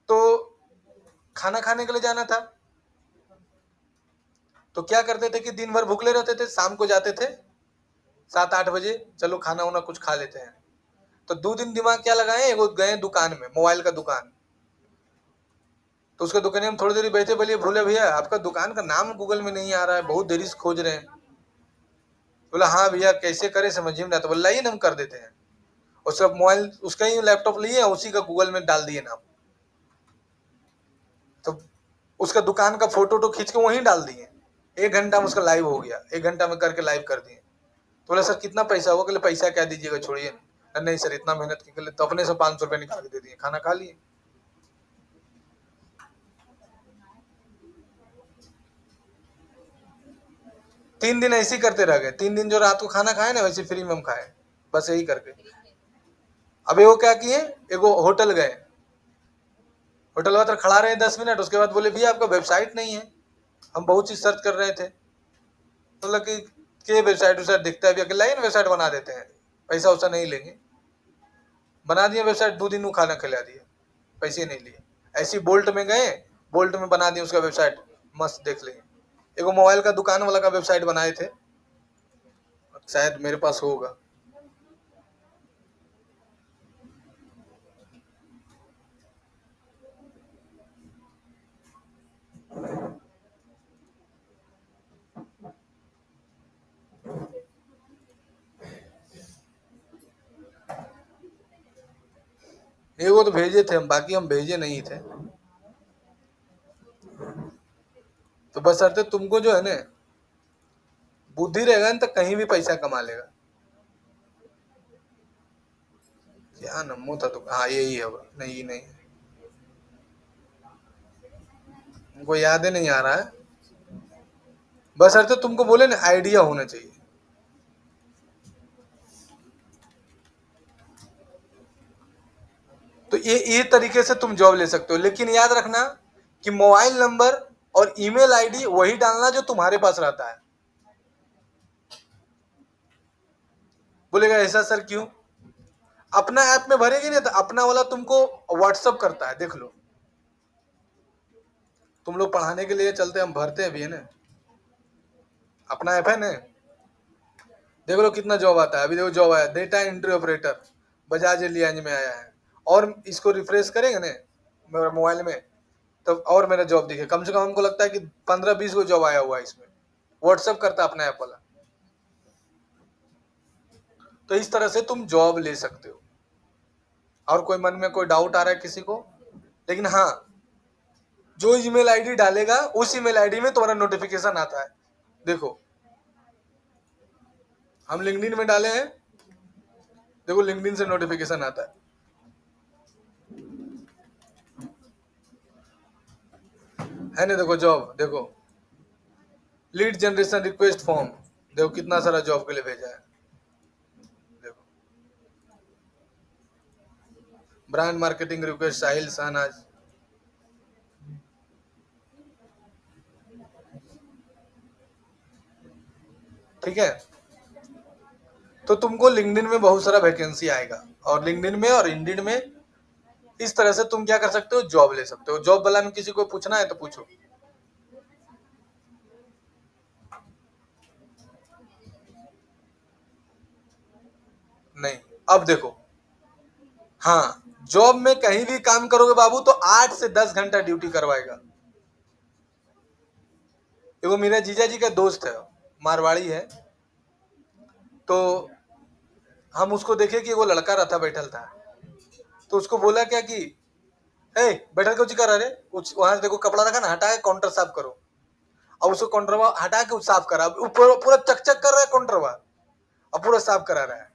तो खाना खाने के लिए जाना था। तो क्या करते थे कि दिन भर भूखले रहते थे, शाम को जाते थे 7-8 बजे, चलो खाना वाना कुछ खा लेते हैं। तो 2 दिन दिमाग क्या लगाए, वो गए दुकान में, मोबाइल का दुकान। तो उसके दुकान में हम थोड़ी देर बैठे, बोलिए भूले भैया आपका दुकान का नाम गूगल में नहीं आ रहा है, बहुत देरी से खोज रहे हैं। बोला हाँ भैया कैसे करें समझ में ना। तो बोला लाइए ना हम कर देते हैं। और सब मोबाइल उसका ही लैपटॉप लिए, उसी का गूगल में डाल दिए नाम। तो उसका दुकान का फोटो तो खींच के वहीं डाल दिए। 1 घंटा में उसका लाइव हो गया, 1 घंटा में करके लाइव कर दिए। तो बोला सर कितना पैसा हुआ? कहले पैसा क्या दीजिएगा, छोड़िए। नहीं सर इतना मेहनत के लिए तो अपने से 500 रुपये निकाल के दे दिए, खाना खा लिए। तीन दिन ऐसे ही करते रह गए। 3 दिन जो रात को खाना खाए ना, वैसे फ्री में हम खाए, बस यही करके। अब वो क्या किए, एगो होटल गए, होटल वाला खड़ा रहे 10 मिनट, उसके बाद बोले भैया आपका वेबसाइट नहीं है। हम बहुत चीज सर्च कर रहे थे। तो बोला कि वेबसाइट दिखता है, अकेला ही वेबसाइट बना देते हैं, पैसा वैसा नहीं लेंगे। बना दिए वेबसाइट, 2 दिन में खाना खिला दिया, पैसे नहीं लिए। ऐसी बोल्ट में गए, बोल्ट में बना दिए उसका वेबसाइट, मस्त देख लेंगे। एगो मोबाइल का दुकान वाला का वेबसाइट बनाए थे, शायद मेरे पास होगा। एगो तो भेजे थे हम, बाकी हम भेजे नहीं थे। तो बस अर्थ तुमको जो है ना बुद्धि रहेगा ना, तो कहीं भी पैसा कमा लेगा। क्या नमो था तो, हाँ यही है। नहीं नहीं हमको याद ही नहीं आ रहा है। बस अर्थ तुमको बोले ना आइडिया होना चाहिए। तो ये तरीके से तुम जॉब ले सकते हो, लेकिन याद रखना कि मोबाइल नंबर और ईमेल आईडी वही डालना जो तुम्हारे पास रहता है। बोलेगा ऐसा सर क्यों? अपना ऐप में भरेगी ना, तो अपना वाला तुमको व्हाट्सअप करता है, देख लो। तुम लोग पढ़ाने के लिए चलते, हम भरते हैं भी है ना, अपना ऐप है ना। देख लो कितना जॉब आता है। अभी देखो जॉब आया data entry operator, Bajaj Allianz में आया है। और इसको रिफ्रेश करेंगे ना, मेरे मोबाइल में, तब और मेरा जॉब दिखे। कम से कम हमको लगता है कि 15-20 को जॉब आया हुआ है इसमें। व्हाट्सएप करता है अपना ऐप वाला। तो इस तरह से तुम जॉब ले सकते हो। और कोई मन में कोई डाउट आ रहा है किसी को? लेकिन हाँ, जो ईमेल आईडी डालेगा उस ईमेल आईडी में तुम्हारा नोटिफिकेशन आता है। देखो, हम लिंक्डइन में डाले हैं, देखो लिंक्डइन से नोटिफिकेशन आता है ना। देखो जॉब, देखो लीड जनरेशन रिक्वेस्ट फॉर्म, देखो कितना सारा जॉब के लिए भेजा है। देखो ब्रांड मार्केटिंग रिक्वेस्ट साहिल शाहनाज। ठीक है, तो तुमको लिंक्डइन में बहुत सारा वैकेंसी आएगा, और लिंक्डइन में और इंडीड में इस तरह से तुम क्या कर सकते हो, जॉब ले सकते हो। जॉब वाला में किसी को पूछना है तो पूछो। नहीं, अब देखो, हाँ, जॉब में कहीं भी काम करोगे बाबू तो 8 से 10 घंटा ड्यूटी करवाएगा। देखो मेरा जीजा जी का दोस्त है, मारवाड़ी है, तो हम उसको देखे कि वो लड़का रहता बैठल था, तो उसको बोला क्या कि ए बैठल क्यों कर रहे, कुछ वहां से देखो कपड़ा रखा ना, हटा के काउंटर साफ करो। अब उसको काउंटर हटा के साफ करा, पूरा पूरा चकचक कर रहा है काउंटर, अब पूरा साफ करा रहा है।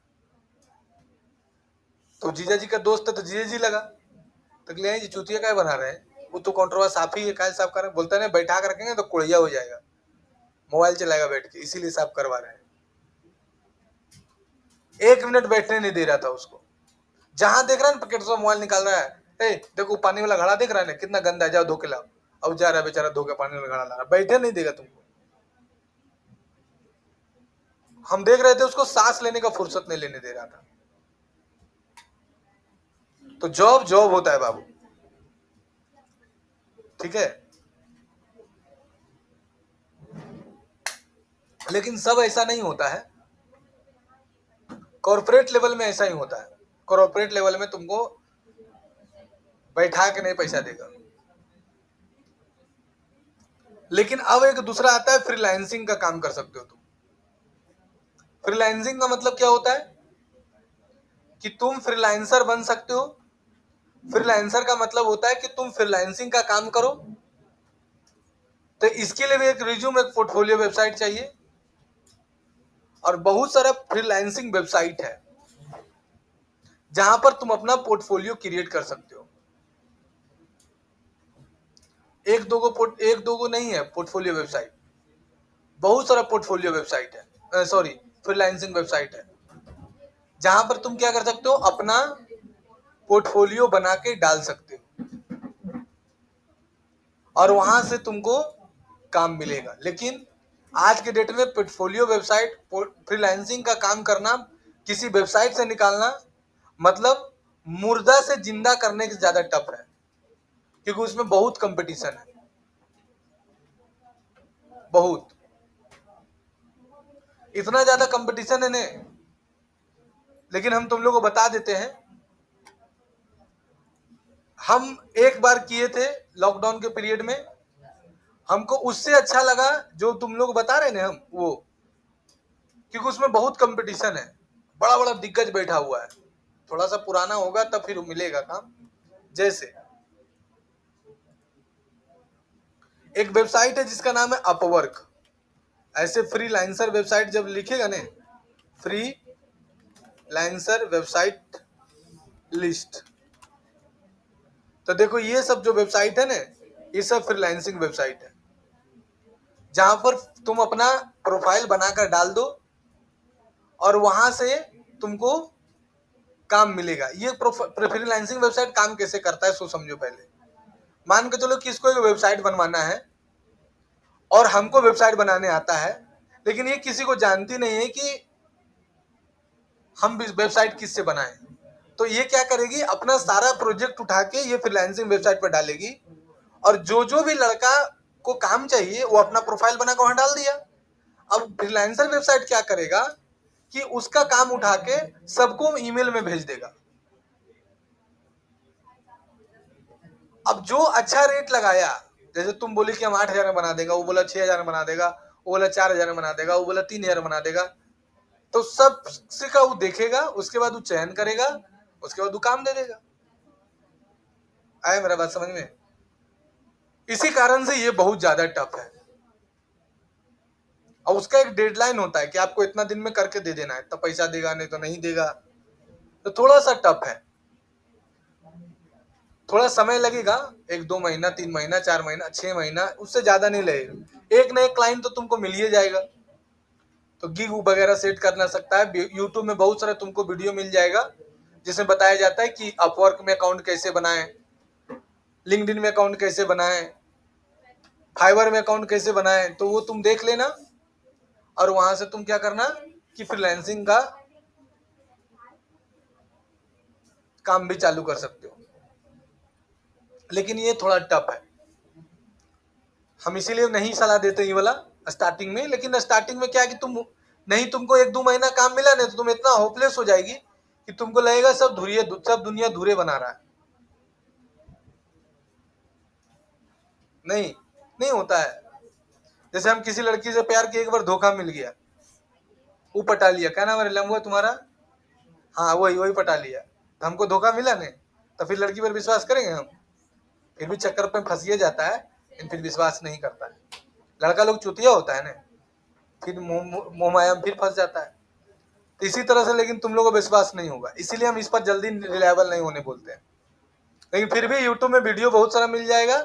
तो जीजा जी का दोस्त है तो जीजा जी लगा, तो ले जी चूतिया काय बना रहे हैं, वो तो काउंटर साफ ही है, काय साफ कर रहे हैं? बोलता है बैठा कर रखेंगे तो कुड़िया हो जाएगा, मोबाइल चलाएगा बैठ के, इसीलिए साफ करवा रहे हैं। 1 मिनट बैठने नहीं दे रहा था उसको। जहां देख रहा है ना पॉकेट से मोबाइल निकाल रहा है, ए देखो पानी वाला घड़ा देख रहा है ना कितना गंदा है, जाओ धो के लाओ। अब जा रहा है बेचारा धो के पानी वाला घड़ा ला रहा, बैठे नहीं देगा तुमको। हम देख रहे थे उसको सांस लेने का फुर्सत नहीं लेने दे रहा था। तो जॉब जॉब होता है बाबू, ठीक है। लेकिन सब ऐसा नहीं होता है, कॉर्पोरेट लेवल में ऐसा ही होता है। कॉर्पोरेट लेवल में तुमको बैठा के नहीं पैसा देगा। लेकिन अब एक दूसरा आता है, फ्रीलांसिंग का काम कर सकते हो तुम। फ्रीलांसिंग का मतलब क्या होता है कि तुम फ्रीलांसर बन सकते हो। फ्रीलांसर का मतलब होता है कि तुम फ्रीलांसिंग का काम करो, तो इसके लिए भी एक रिज्यूम, एक पोर्टफोलियो वेबसाइट चाहिए, और बहुत सारा फ्रीलांसिंग वेबसाइट है जहां पर तुम अपना पोर्टफोलियो क्रिएट कर सकते हो। एक दो को नहीं है पोर्टफोलियो वेबसाइट, बहुत सारा पोर्टफोलियो वेबसाइट है, सॉरी फ्रीलांसिंग वेबसाइट है, जहां पर तुम क्या कर सकते हो, अपना पोर्टफोलियो बना के डाल सकते हो, और वहां से तुमको काम मिलेगा। लेकिन आज के डेट में पोर्टफोलियो वेबसाइट, फ्रीलांसिंग का काम करना, किसी वेबसाइट से निकालना मतलब मुर्दा से जिंदा करने से ज्यादा टफ है, क्योंकि उसमें बहुत कंपटीशन है, बहुत, इतना ज्यादा कंपटीशन है ने। लेकिन हम तुम लोग को बता देते हैं, हम एक बार किए थे लॉकडाउन के पीरियड में, हमको उससे अच्छा लगा जो तुम लोग बता रहे हैं हम वो, क्योंकि उसमें बहुत कंपटीशन है, बड़ा बड़ा दिग्गज बैठा हुआ है। थोड़ा सा पुराना होगा तब फिर मिलेगा काम। जैसे एक वेबसाइट है जिसका नाम है अपवर्क। ऐसे फ्रीलांसर वेबसाइट जब लिखेगा ने, फ्री लाइंसर वेबसाइट लिस्ट, तो देखो ये सब जो वेबसाइट है ना, ये सब फ्रीलांसिंग वेबसाइट है, जहां पर तुम अपना प्रोफाइल बनाकर डाल दो और वहां से तुमको काम मिलेगा। ये फ्रीलांसिंग वेबसाइट काम कैसे करता है सो समझो। पहले मान के चलो कि इसको एक वेबसाइट बनवाना है, और हमको वेबसाइट बनाने आता है, लेकिन ये किसी को जानती नहीं है कि हम वेबसाइट किससे बनाएं। तो ये क्या करेगी, अपना सारा प्रोजेक्ट उठा के ये फ्रीलांसिंग वेबसाइट पर डालेगी, और जो जो भी लड़का को काम चाहिए वो अपना प्रोफाइल बना के वहां डाल दिया। अब फ्रीलांसर वेबसाइट क्या करेगा कि उसका काम उठा के सबको ईमेल में भेज देगा। अब जो अच्छा रेट लगाया, जैसे तुम बोले कि हम 8,000 में बना देगा, वो बोला 6,000 में बना देगा, वो बोला 4,000 में बना देगा, वो बोला 3,000 में बना देगा, तो सब से का वो देखेगा, उसके बाद वो चयन करेगा, उसके बाद वो काम दे देगा। आया मेरा बात समझ में? इसी कारण से ये बहुत ज्यादा टफ है, और उसका एक डेडलाइन होता है कि आपको इतना दिन में करके दे देना है, तब पैसा देगा, नहीं तो नहीं देगा। तो थोड़ा सा टफ है, थोड़ा समय लगेगा, 1-2 महीना, 3 महीना, 4 महीना, 6 महीना, उससे ज्यादा नहीं लगेगा। एक ना एक क्लाइंट तो तुमको मिल ही जाएगा। तो गिग वगैरह सेट करना सकता है। यूट्यूब में बहुत सारा तुमको वीडियो मिल जाएगा जिसमें बताया जाता है कि अपवर्क में अकाउंट कैसे बनाएं, लिंक्डइन में अकाउंट कैसे बनाएं, फाइवर में अकाउंट कैसे बनाएं, तो वो तुम देख लेना, और वहां से तुम क्या करना कि फ्रीलांसिंग का काम भी चालू कर सकते हो। लेकिन ये थोड़ा टफ है, हम इसीलिए नहीं सलाह देते ये वाला स्टार्टिंग में। लेकिन स्टार्टिंग में क्या है कि तुम नहीं, तुमको 1-2 महीना काम मिला नहीं तो तुम इतना होपलेस हो जाएगी कि तुमको लगेगा सब दुनिया धुरे बना रहा है। नहीं, नहीं होता है। जैसे हम किसी लड़की से प्यार किए, एक बार धोखा मिल गया, वो पटा लिया, क्या नाम है लम्बो तुम्हारा? हाँ, वही वही पटा लिया, तो हमको धोखा मिला नहीं, तो फिर लड़की पर विश्वास करेंगे हम? फिर भी चक्कर पे फंसिए जाता है, लेकिन फिर विश्वास नहीं करता है। लड़का लोग चुतिया होता है ना, फिर मोह माया में फिर फंस जाता है। तो इसी तरह से लेकिन तुम लोगों को विश्वास नहीं होगा, इसीलिए हम इस पर जल्दी रिलायबल नहीं होने बोलते हैं। लेकिन फिर भी यूट्यूब में वीडियो बहुत सारा मिल जाएगा,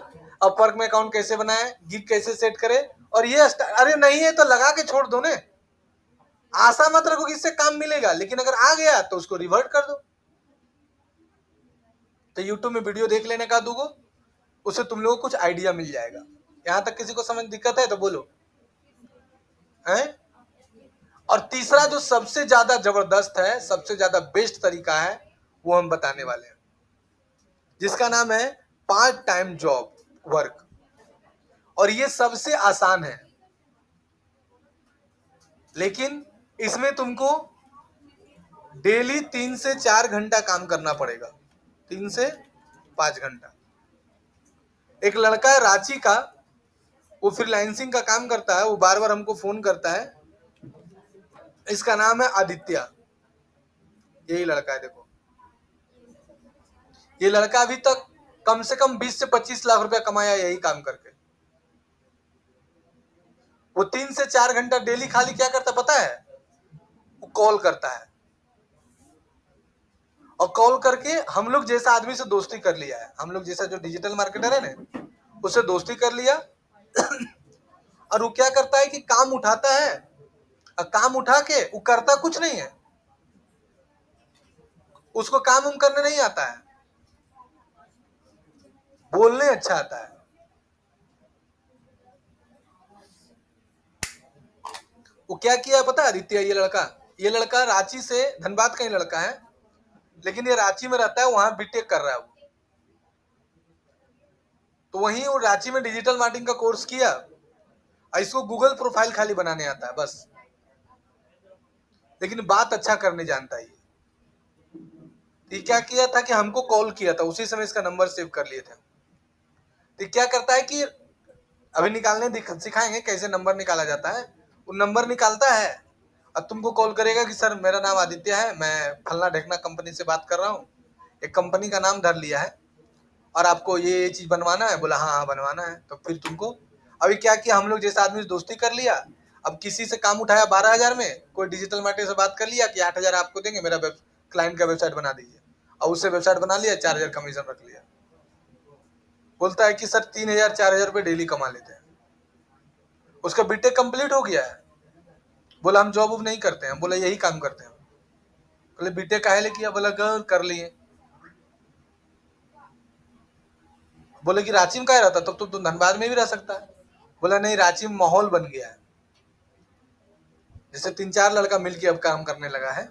अपवर्क में अकाउंट कैसे बनाए, गिग कैसे सेट करे, और ये अरे नहीं है तो लगा के छोड़ दो ने, आशा मत रखो कि इससे काम मिलेगा, लेकिन अगर आ गया तो उसको रिवर्ट कर दो। तो यूट्यूब में वीडियो देख लेने का दूगो, उससे तुम लोगों को कुछ आइडिया मिल जाएगा। यहां तक किसी को समझ दिक्कत है तो बोलो है। और तीसरा जो सबसे ज्यादा जबरदस्त है, सबसे ज्यादा बेस्ट तरीका है, वो हम बताने वाले हैं, जिसका नाम है पार्ट टाइम जॉब वर्क। और ये सबसे आसान है, लेकिन इसमें तुमको डेली 3 से 4 घंटा काम करना पड़ेगा, 3 से 5 घंटा। एक लड़का है रांची का, वो फ्रीलांसिंग का काम करता है, वो बार बार हमको फोन करता है। इसका नाम है आदित्य, यही लड़का है। देखो, ये लड़का अभी तक कम से कम 20 से 25 लाख रुपया कमाया यही काम करके। वो 3 से 4 घंटा डेली खाली क्या करता पता है? वो कॉल करता है, और कॉल करके हम लोग जैसा आदमी से दोस्ती कर लिया है, हम लोग जैसा जो डिजिटल मार्केटर है ना, उससे दोस्ती कर लिया। और वो क्या करता है कि काम उठाता है, और काम उठा के वो करता कुछ नहीं है, उसको काम उम करने नहीं आता है, बोलने अच्छा आता है। वो क्या किया पता है आदित्य? ये लड़का रांची से, धनबाद का ही लड़का है, लेकिन ये रांची में रहता है, वहां बीटेक कर रहा है वो। तो वहीं वो रांची में डिजिटल मार्केटिंग का कोर्स किया, और इसको गूगल प्रोफाइल खाली बनाने आता है बस, लेकिन बात अच्छा करने जानता है। ये क्या किया था कि हमको कॉल किया था, उसी समय इसका नंबर सेव कर लिए थे। तो क्या करता है कि अभी निकालने सिखाएंगे कैसे नंबर निकाला जाता है। वो नंबर निकालता है और तुमको कॉल करेगा कि सर मेरा नाम आदित्य है, मैं फलना ढेकना कंपनी से बात कर रहा हूँ, एक कंपनी का नाम धर लिया है, और आपको ये चीज बनवाना है। बोला हाँ हाँ बनवाना है। तो फिर तुमको अभी क्या किया, हम लोग जैसे आदमी से दोस्ती कर लिया, अब किसी से काम उठाया 12,000 में, कोई डिजिटल मार्केटर से बात कर लिया कि 8,000 आपको देंगे, मेरा क्लाइंट का वेबसाइट बना दीजिए, और उससे वेबसाइट बना लिया, 4,000 कमीशन रख लिया। बोलता है कि सर 3,000 4,000 रुपये डेली कमा लेते हैं। उसका बीटेक कंप्लीट हो गया है। बोला हम जॉब नहीं करते हैं। बोला यही काम करते हैं। बोले बीटेक काहे ले किया? बोला कर लिए। बोले कि रांची में कहा रहता, तब तो तुम धनबाद में भी रह सकता है। बोला नहीं, रांची में माहौल बन गया है, जैसे 3-4 लड़का मिलके अब काम करने लगा है।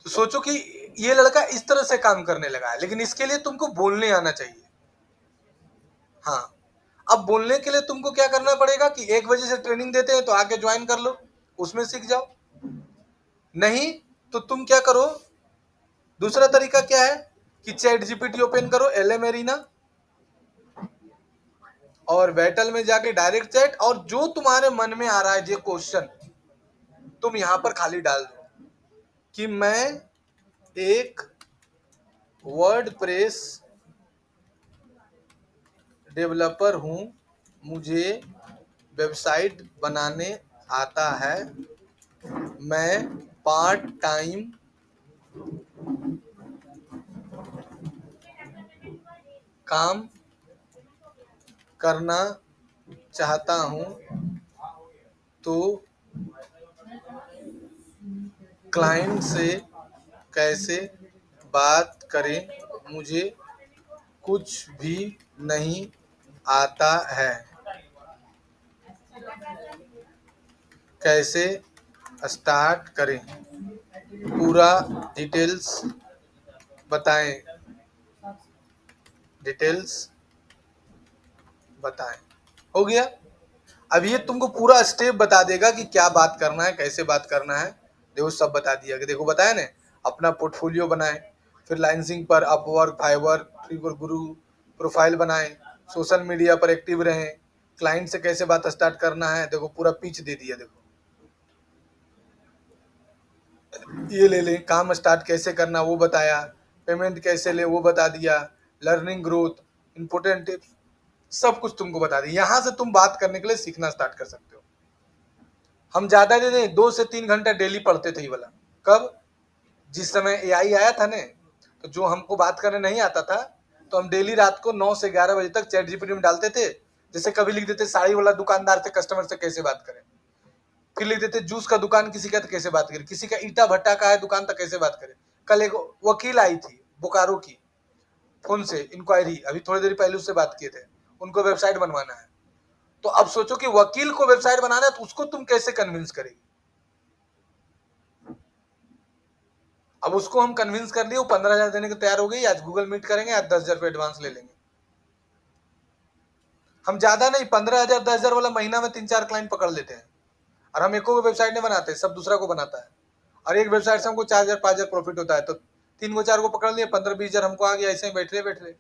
तो सोचो कि ये लड़का इस तरह से काम करने लगा है, लेकिन इसके लिए तुमको बोलने आना चाहिए। हाँ, अब बोलने के लिए तुमको क्या करना पड़ेगा कि 1 बजे से ट्रेनिंग देते हैं तो आके ज्वाइन कर लो, उसमें सीख जाओ। नहीं तो तुम क्या करो, दूसरा तरीका क्या है कि चैट जीपीटी ओपन करो, एलएम एरीना, और बैटल में जाके डायरेक्ट चैट, और जो तुम्हारे मन में आ रहा है जो क्वेश्चन तुम यहां पर खाली डाल दो कि मैं एक वर्डप्रेस डेवलपर हूं, मुझे वेबसाइट बनाने आता है, मैं पार्ट टाइम काम करना चाहता हूं, तो क्लाइंट से कैसे बात करें, मुझे कुछ भी नहीं आता है, कैसे स्टार्ट करें, पूरा डिटेल्स बताएं, डिटेल्स बताएं। हो गया। अब ये तुमको पूरा स्टेप बता देगा कि क्या बात करना है, कैसे बात करना है। देखो सब बता दिया कि देखो बताया ना, अपना पोर्टफोलियो बनाएं, फिर लाइनसिंग पर, अपवर्क, फाइवर, ट्रिगर गुरु, प्रोफाइल बनाएं, सोशल मीडिया पर एक्टिव रहें, क्लाइंट से कैसे बात स्टार्ट करना है, देखो पूरा पिच दे दिया। देखो ये ले लें, काम स्टार्ट कैसे करना वो बताया, पेमेंट कैसे ले वो बता दिया, लर्निंग ग्रोथ, इंपॉर्टेंट टिप्स, सब कुछ तुमको बता दिया। यहाँ से तुम बात करने के लिए सीखना स्टार्ट कर सकते हो। हम ज्यादा नहीं, 2 से 3 घंटा डेली पढ़ते थे ये वाला। कब? जिस समय एआई आया था ने, तो जो हमको बात करने नहीं आता था, तो हम डेली रात को 9 से 11 बजे तक चैट जीपीटी में डालते थे। जैसे कभी लिख देते साड़ी वाला दुकानदार से कस्टमर से कैसे बात करें, फिर लिख देते जूस का दुकान किसी का तो कैसे बात करें, किसी का ईटा भट्टा का है दुकान तक कैसे बात करें। कल एक वकील आई थी बोकारो की, फोन से इंक्वायरी, अभी थोड़ी देर पहले उससे बात किए थे, उनको वेबसाइट बनवाना है। तो अब सोचो कि वकील को वेबसाइट बनाना है, तो उसको तुम कैसे कन्विंस करेगी। अब उसको हम कन्विंस कर लिए, वो 15,000 देने को तैयार हो गई। आज गूगल मीट करेंगे, आज 10,000 रुपये एडवांस ले लेंगे। हम ज्यादा नहीं, 15,000 10,000 वाला महीना में 3-4 क्लाइंट पकड़ लेते हैं। और हम एको वेबसाइट नहीं बनाते, सब दूसरा को बनाता है। और एक वेबसाइट से हमको 4,000 5,000 प्रॉफिट होता है, तो 3 को 4 को पकड़ लिए, 15-20,000 हमको आ गया। ऐसे ही बैठ रहे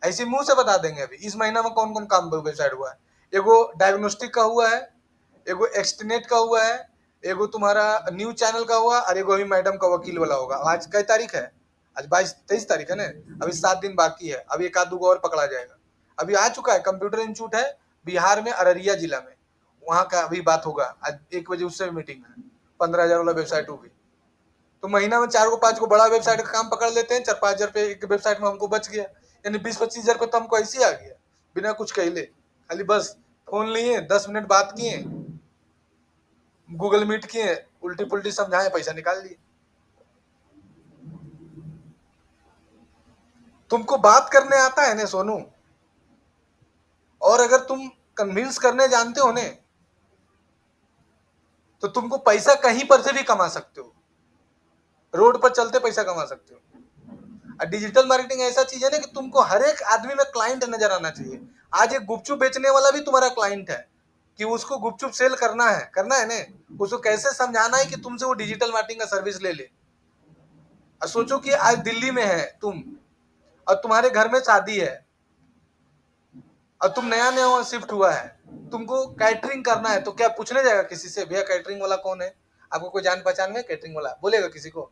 ऐसे मुंह से बता देंगे अभी इस महीना में कौन कौन काम वेबसाइट हुआ है। एगो डायग्नोस्टिक का हुआ है, एगो एक्सटीनेट का हुआ है, एगो तुम्हारा न्यूज चैनल का हुआ, और एगो अभी मैडम का वकील वाला होगा। आज कई तारीख है? आज 22-23 तारीख है ना, अभी 7 दिन बाकी है। अभी एक आध दो और पकड़ा जाएगा। अभी आ चुका है, कंप्यूटर इंस्टीट्यूट है बिहार में, अररिया जिला में, वहां का अभी बात होगा। आज 1 बजे उससे मीटिंग है, 15,000 वाला वेबसाइट होगी। तो महीना में 4 को 5 को बड़ा वेबसाइट का काम पकड़ लेते हैं, 4-5 हजार रुपये एक वेबसाइट में हमको बच गया। यानी 20-25 हजार रुपये तो हमको ऐसे ही आ गया, बिना कुछ कहले। खाली बस फोन लिए, 10 मिनट बात किए, गूगल मीट किए, उल्टी पुल्टी समझाए, पैसा निकाल लिए। तुमको बात करने आता है ना सोनू, और अगर तुम कन्विंस करने जानते हो ने, तो तुमको पैसा कहीं पर से भी कमा सकते हो, रोड पर चलते पैसा कमा सकते हो। और डिजिटल मार्केटिंग ऐसा चीज है ना कि तुमको हर एक आदमी में क्लाइंट नजर आना चाहिए। आज एक गुपचुप बेचने वाला भी तुम्हारा क्लाइंट है, कि उसको गुपचुप सेल करना है ना, उसको कैसे समझाना है कि तुमसे वो डिजिटल मार्केटिंग का सर्विस ले ले। और सोचो कि आज दिल्ली में है तुम, और तुम्हारे घर में शादी है, और तुम नया नया शिफ्ट हुआ है, तुमको कैटरिंग करना है, तो क्या पूछने जाएगा किसी से, भैया कैटरिंग वाला कौन है, आपको कोई जान पहचान में कैटरिंग वाला, बोलेगा किसी को?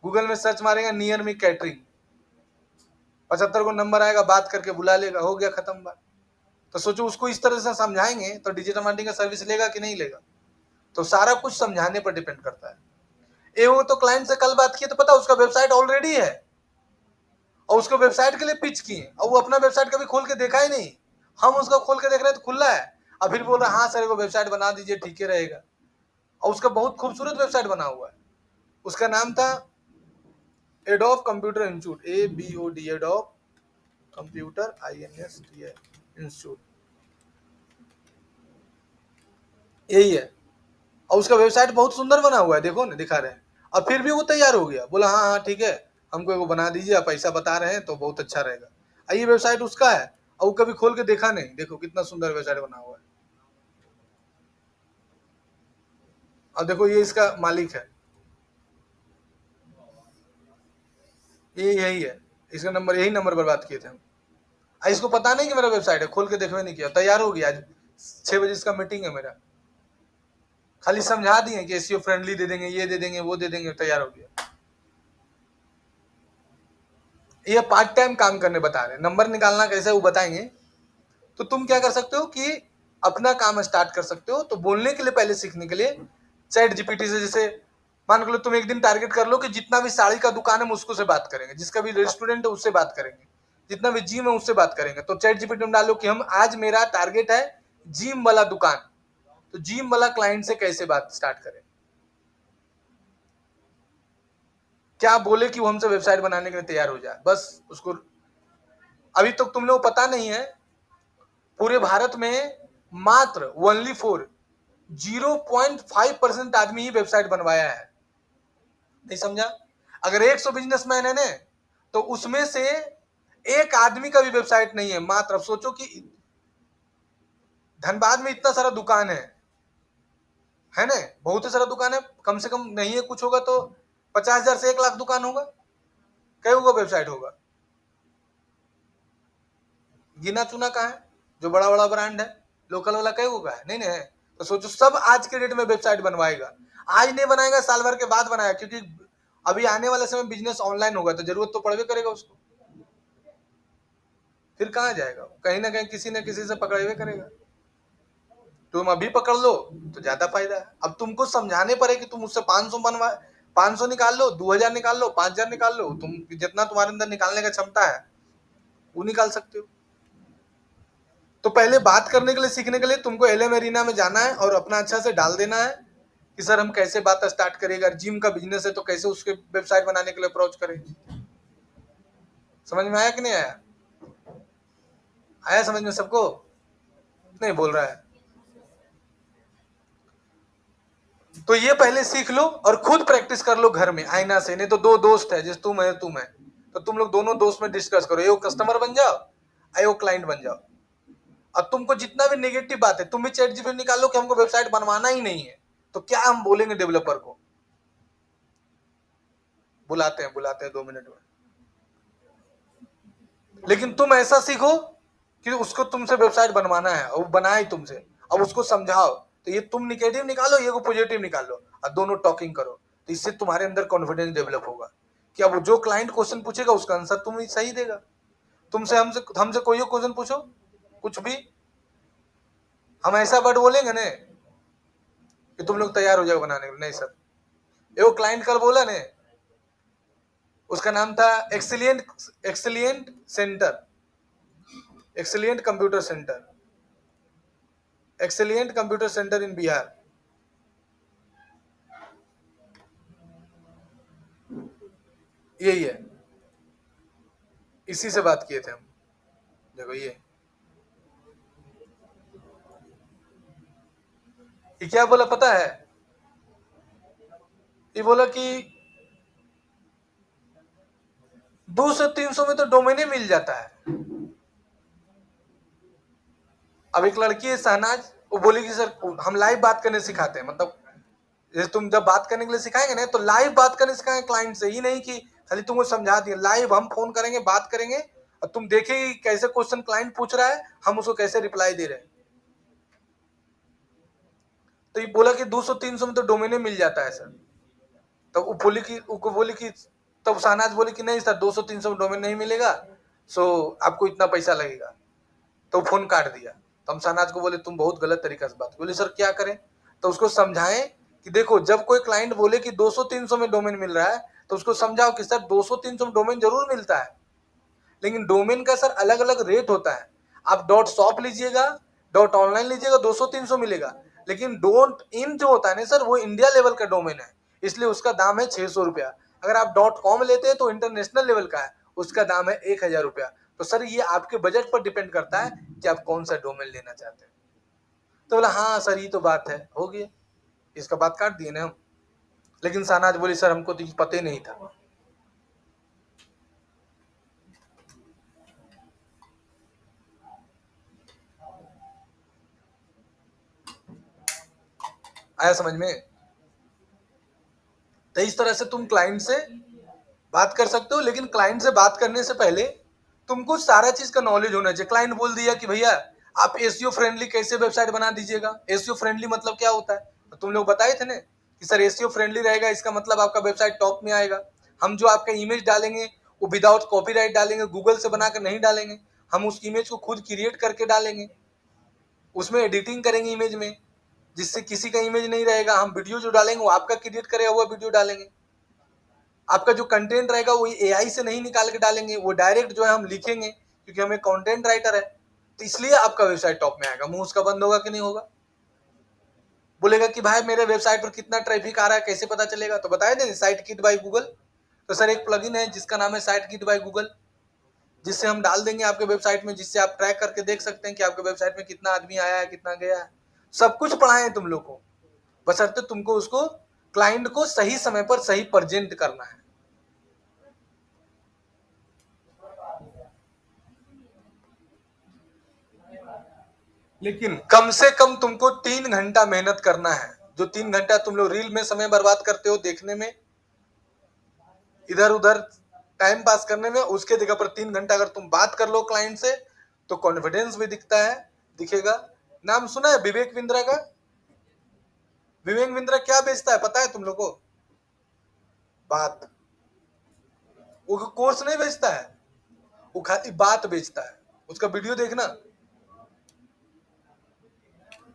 गूगल में सर्च मारेगा नियर मी कैटरिंग, 75 को नंबर आएगा, बात करके बुला लेगा, हो गया खत्म बात। तो सोचो उसको इस तरह से समझाएंगे तो डिजिटल मार्केटिंग का सर्विस लेगा कि नहीं लेगा। तो सारा कुछ समझाने पर डिपेंड करता है। वो तो क्लाइंट से कल बात किए तो पता उसका वेबसाइट ऑलरेडी है, और उसको वेबसाइट के लिए पिच किए, और वो अपना वेबसाइट कभी खोल के देखा ही नहीं। हम उसको खोल के देख रहे हैं तो खुला है, और फिर बोल रहा हाँ सर वो वेबसाइट बना दीजिए, ठीक है रहेगा। और उसका बहुत खूबसूरत वेबसाइट बना हुआ है। उसका नाम था adobe computer institute, ABOD, adobe computer institute, यही है। और उसका वेबसाइट बहुत सुंदर बना हुआ है, देखो ना, दिखा रहे हैं। और फिर भी वो तैयार हो गया, बोला हाँ हाँ ठीक है, हमको एगो बना दीजिए, आप पैसा बता रहे हैं तो बहुत अच्छा रहेगा। और ये वेबसाइट उसका है, और वो कभी खोल के देखा नहीं। देखो कितना सुंदर वेबसाइट बना हुआ है। और देखो ये इसका मालिक है, ये यही है, इसका नंबर, यही नंबर पर बात किए थे हम। इसको पता नहीं कि मेरा वेबसाइट है, खोल के देखवे नहीं किया, तैयार हो गया। आज 6 बजे इसका मीटिंग है मेरा, खाली समझा दिए कि एसईओ फ्रेंडली दे देंगे, ये दे देंगे, वो दे देंगे, तैयार हो गया। ये पार्ट टाइम काम करने बता रहे हैं, नंबर निकालना कैसे वो बताएंगे। तो तुम क्या कर सकते हो कि अपना काम स्टार्ट कर सकते हो। तो बोलने के लिए, पहले सीखने के लिए चैट जीपीटी से, जैसे मान लो तुम एक दिन टारगेट कर लो कि जितना भी साड़ी का दुकान है हम उसको से बात करेंगे, जिसका भी रेस्टोरेंट है उससे बात करेंगे, जितना भी जिम है उससे बात करेंगे। तो चैट जीपीटी में डालो कि हम आज मेरा टारगेट है जिम वाला दुकान, तो जिम वाला क्लाइंट से कैसे बात स्टार्ट करें, क्या बोले कि वो हमसे वेबसाइट बनाने के लिए तैयार हो जाए। बस उसको, अभी तक तुम लोग पता नहीं है, पूरे भारत में मात्र ओनली फॉर 0.5% आदमी ही वेबसाइट बनवाया है। नहीं समझा? अगर 100 बिजनेसमैन है ना, तो उसमें से एक आदमी का भी वेबसाइट नहीं है। मात्र, अब सोचो कि धनबाद में इतना सारा दुकान है ना, बहुत ही सारा दुकान है, कम से कम नहीं है कुछ होगा तो 50,000 से 1 लाख दुकान होगा, कई होगा वेबसाइट होगा, गिना चुना का है। जो बड़ा बड़ा ब्रांड है लोकल वाला कई होगा है, नहीं है। तो सोचो सब आज के डेट में वेबसाइट बनवाएगा, आज नहीं बनाएगा साल भर के बाद बनाएगा, क्योंकि अभी आने वाले समय बिजनेस ऑनलाइन होगा, तो जरूरत तो पड़वे करेगा उसको। फिर कहाँ जाएगा, कहीं ना कहीं किसी न किसी से पकड़े करेगा। तुम अभी पकड़ लो तो ज्यादा फायदा है। अब तुमको समझाने पड़े कि तुम उससे 500 बनवा, 500 निकाल लो, 2000 निकाल लो, 5000 निकाल लो, तुम जितना तुम्हारे अंदर निकालने का क्षमता है वो निकाल सकते हो। तो पहले बात करने के लिए, सीखने के लिए तुमको एलएम एरिना में जाना है और अपना अच्छा से डाल देना है कि सर हम कैसे बात स्टार्ट करें, अगर जिम का बिजनेस है तो कैसे उसके वेबसाइट बनाने के लिए अप्रोच करें। समझ में आया कि नहीं आया? आया समझ में सबको? नहीं बोल रहा है? तो ये पहले सीख लो और खुद प्रैक्टिस कर लो घर में आईना से। नहीं तो दो दोस्त है, जैसे तुम है, तो तुम लोग दोनों दोस्त में डिस्कस करो, एक कस्टमर बन जाओ, एक क्लाइंट बन जाओ। अब तुमको जितना भी नेगेटिव बात है तुम भी चैट जीपीटी निकाल लो कि हमको वेबसाइट बनवाना ही नहीं है, तो क्या हम बोलेंगे डेवलपर को? बुलाते हैं 2 मिनट में। लेकिन तुम ऐसा सीखो कि उसको तुमसे वेबसाइट बनवाना है और वो बनाए तुमसे, अब उसको समझाओ। तो ये तुम निगेटिव निकालो, ये को पॉजिटिव निकालो, और दोनों टॉकिंग करो। तो इससे तुम्हारे अंदर कॉन्फिडेंस डेवलप होगा कि अब जो क्लाइंट क्वेश्चन पूछेगा उसका आंसर तुम ही सही देगा। तुमसे हमसे हमसे कोई क्वेश्चन पूछो, कुछ भी, हम ऐसा वर्ड बोलेंगे ना कि तुम लोग तैयार हो जाओ बनाने के लिए। नहीं सर, ये क्लाइंट कल बोला ने, उसका नाम था excellent, excellent centre, excellent computer centre, excellent computer centre in Bihar. यही है, इसी से बात किए थे हम। देखो ये क्या बोला पता है? ये बोला कि 200-300 में तो डोमेन ही मिल जाता है। अब एक लड़की है शहनाज, वो बोली कि सर हम लाइव बात करने सिखाते हैं, मतलब जैसे तुम जब बात करने के लिए सिखाएंगे ना, तो लाइव बात करने सिखाएंगे क्लाइंट से, ही नहीं कि खाली तुमको समझा दिए। लाइव हम फोन करेंगे, बात करेंगे, और तुम देखेगी कैसे क्वेश्चन क्लाइंट पूछ रहा है, हम उसको कैसे रिप्लाई दे रहे हैं। तो ये बोला कि 200-300 में तो डोमेन ही मिल जाता है सर। तब वो बोली कि, उसको बोली कि, तब शहनाज बोली कि नहीं सर 200-300 में डोमेन नहीं मिलेगा, सो आपको इतना पैसा लगेगा। तो फोन काट दिया। तो हम शहनाज को बोले तुम बहुत गलत तरीका से बात, बोले सर क्या करें? तो उसको समझाएं कि देखो जब कोई क्लाइंट बोले कि 200-300 में डोमेन मिल रहा है, तो उसको समझाओ कि सर 200-300 में डोमेन जरूर मिलता है, लेकिन डोमेन का सर अलग अलग रेट होता है। आप डॉट शॉप लीजिएगा, डॉट ऑनलाइन लीजिएगा, 200-300 मिलेगा, लेकिन डोंट इन जो होता है ना सर, वो इंडिया लेवल का डोमेन है, इसलिए उसका दाम है 600 रुपया। अगर आप डॉट कॉम लेते हैं तो इंटरनेशनल लेवल का है, उसका दाम है 1000 रुपया। तो सर ये आपके बजट पर डिपेंड करता है कि आप कौन सा डोमेन लेना चाहते हैं। तो बोला हाँ सर ये तो बात है, हो गया, इसका बात काट दिए ना हम। लेकिन सानाज बोली सर हमको तो पता ही नहीं था। आया समझ में? तो इस तरह से तुम क्लाइंट से बात कर सकते हो, लेकिन क्लाइंट से बात करने से पहले तुमको सारा चीज का नॉलेज होना चाहिए। क्लाइंट बोल दिया कि भैया आप एसईओ फ्रेंडली कैसे वेबसाइट बना दीजिएगा। एसईओ फ्रेंडली मतलब क्या होता है, तो तुम लोग बताए थे ना कि सर एसईओ फ्रेंडली रहेगा, इसका मतलब आपका वेबसाइट टॉप में आएगा। हम जो आपका इमेज डालेंगे वो विदाउट कॉपीराइट डालेंगे, गूगल से बनाकर नहीं डालेंगे। हम उस इमेज को खुद क्रिएट करके डालेंगे, उसमें एडिटिंग करेंगे इमेज में, जिससे किसी का इमेज नहीं रहेगा। हम वीडियो जो डालेंगे वो आपका क्रिएट करेगा हुआ वीडियो डालेंगे। आपका जो कंटेंट रहेगा वो एआई से नहीं निकाल के डालेंगे, वो डायरेक्ट जो है हम लिखेंगे, क्योंकि हमें कंटेंट राइटर है। तो इसलिए आपका वेबसाइट टॉप में आएगा। मुंह उसका बंद होगा कि नहीं होगा? बोलेगा कि भाई मेरे वेबसाइट पर कितना ट्रैफिक आ रहा है, कैसे पता चलेगा? तो बताया नहीं, साइट किट बाय गूगल। तो सर एक प्लगइन है जिसका नाम है साइट किट बाय गूगल, जिससे हम डाल देंगे आपके वेबसाइट में, जिससे आप ट्रैक करके देख सकते हैं कि आपके वेबसाइट में कितना आदमी आया है, कितना गया है। सब कुछ पढ़ाएं तुम लोग को, बशर्ते तुमको उसको क्लाइंट को सही समय पर सही प्रेजेंट करना है। लेकिन कम से कम तुमको 3 घंटा मेहनत करना है। जो 3 घंटा तुम लोग रील में समय बर्बाद करते हो देखने में, इधर उधर टाइम पास करने में, उसके जगह पर 3 घंटा अगर तुम बात कर लो क्लाइंट से, तो कॉन्फिडेंस भी दिखता है, दिखेगा। नाम सुना है विवेक बिंद्रा का? विवेक बिंद्रा क्या बेचता है पता है तुम लोग को? बात। वो कोर्स नहीं बेचता है, वो खाली बात बेचता है। उसका वीडियो देखना।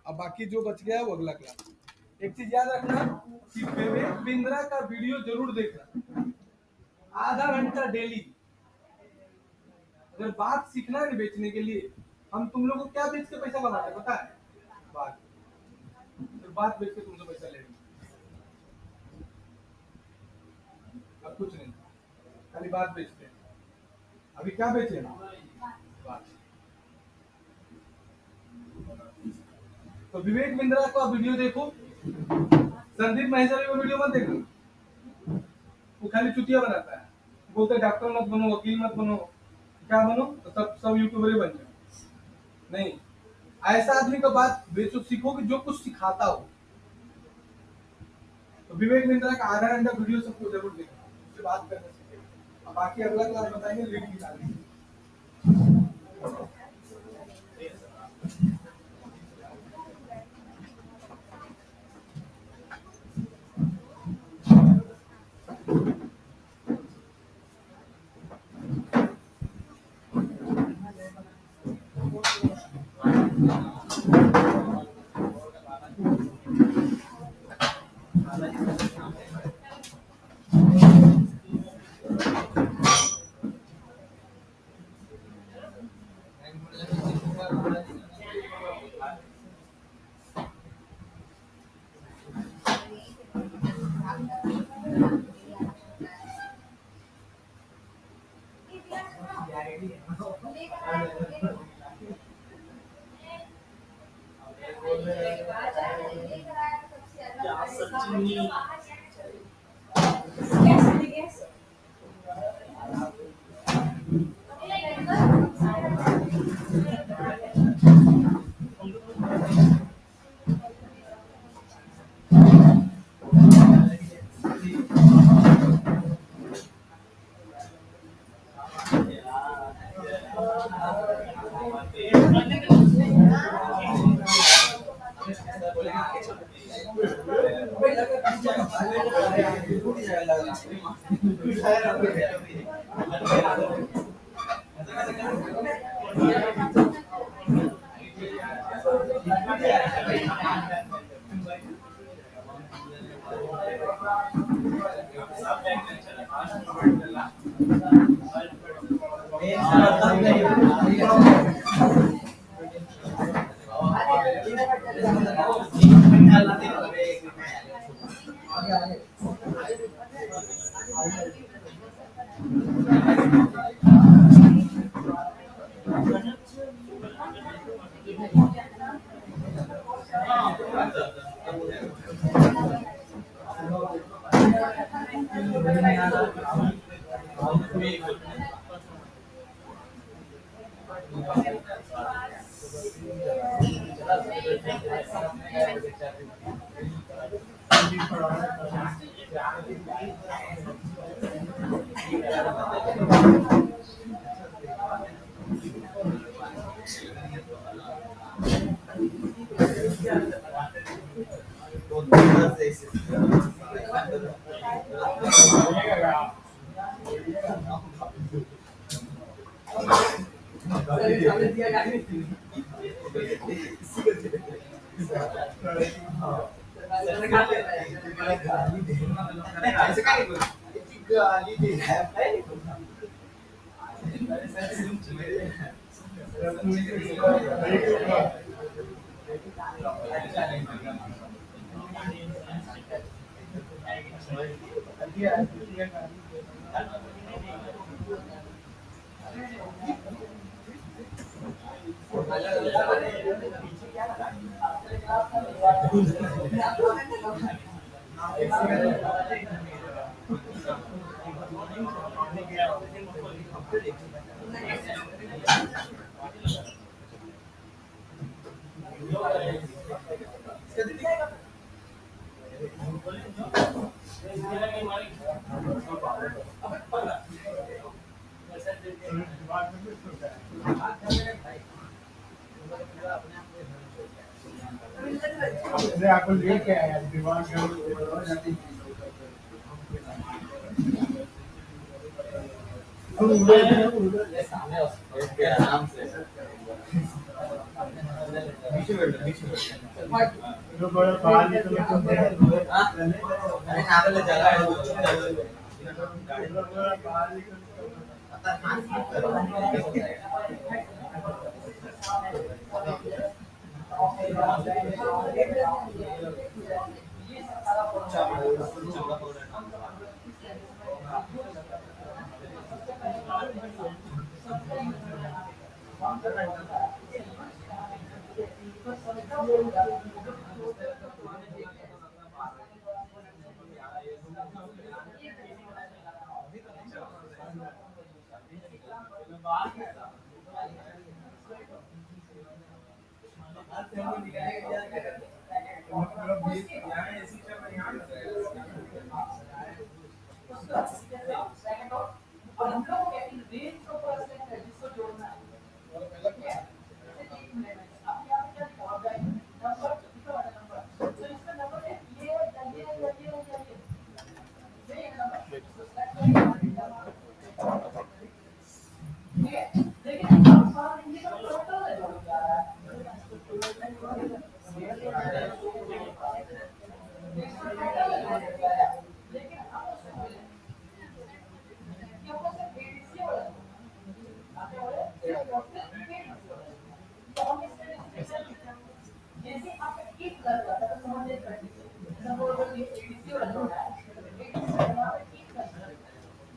अब बाकी जो बच गया है वो अगला क्लास। एक चीज याद रखना कि विवेक बिंद्रा का वीडियो जरूर देखना, आधा घंटा डेली। अगर बात सीखना है बेचने के लिए, हम तुम लोग को क्या बेच के पैसा बनाते हैं पता है? बात। तो बात बेच के तुमसे पैसा लेंगे, अब कुछ नहीं, खाली बात बेचते हैं। अभी क्या बेचे? बात। तो विवेक बिंद्रा का वीडियो देखो, संदीप महेश्वरी का वीडियो मत देखो। वो खाली चुतिया बनाता है, बोलते डॉक्टर मत बनो, वकील मत बनो, क्या बनो, तो सब यूट्यूबर ही बन जाओ। नहीं, ऐसा आदमी का बात बेचो, सीखो कि जो कुछ सिखाता हो। तो विवेक बिंद्रा का आधा घंटा वीडियो सबको जरूर देखना, उससे बात करने से। अब बाकी अगला क्लास बताएंगे लिंक निकालेंगे।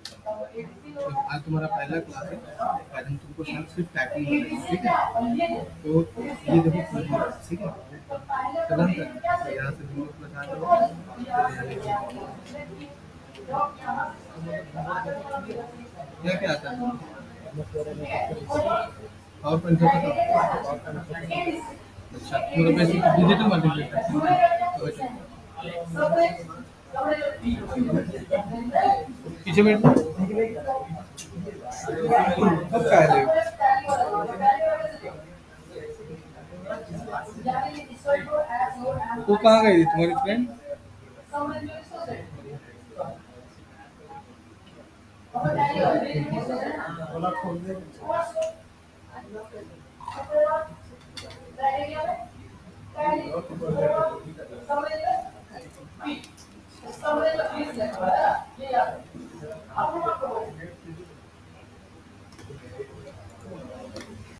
आज तुम्हारा पहला क्लास है। आज हम तुमको सिर्फ टाइपिंग बताएंगे, ठीक है? तो ये देखो ठीक है, कलम कर यहाँ से तुम लोग बता दो क्या क्या आता है और पंच अच्छा मतलब बेसिक डिजिटल मल्टीप्लेक्स पीछे में अब क्या है वो कहाँ गई थी तुम्हारी फ्रेंड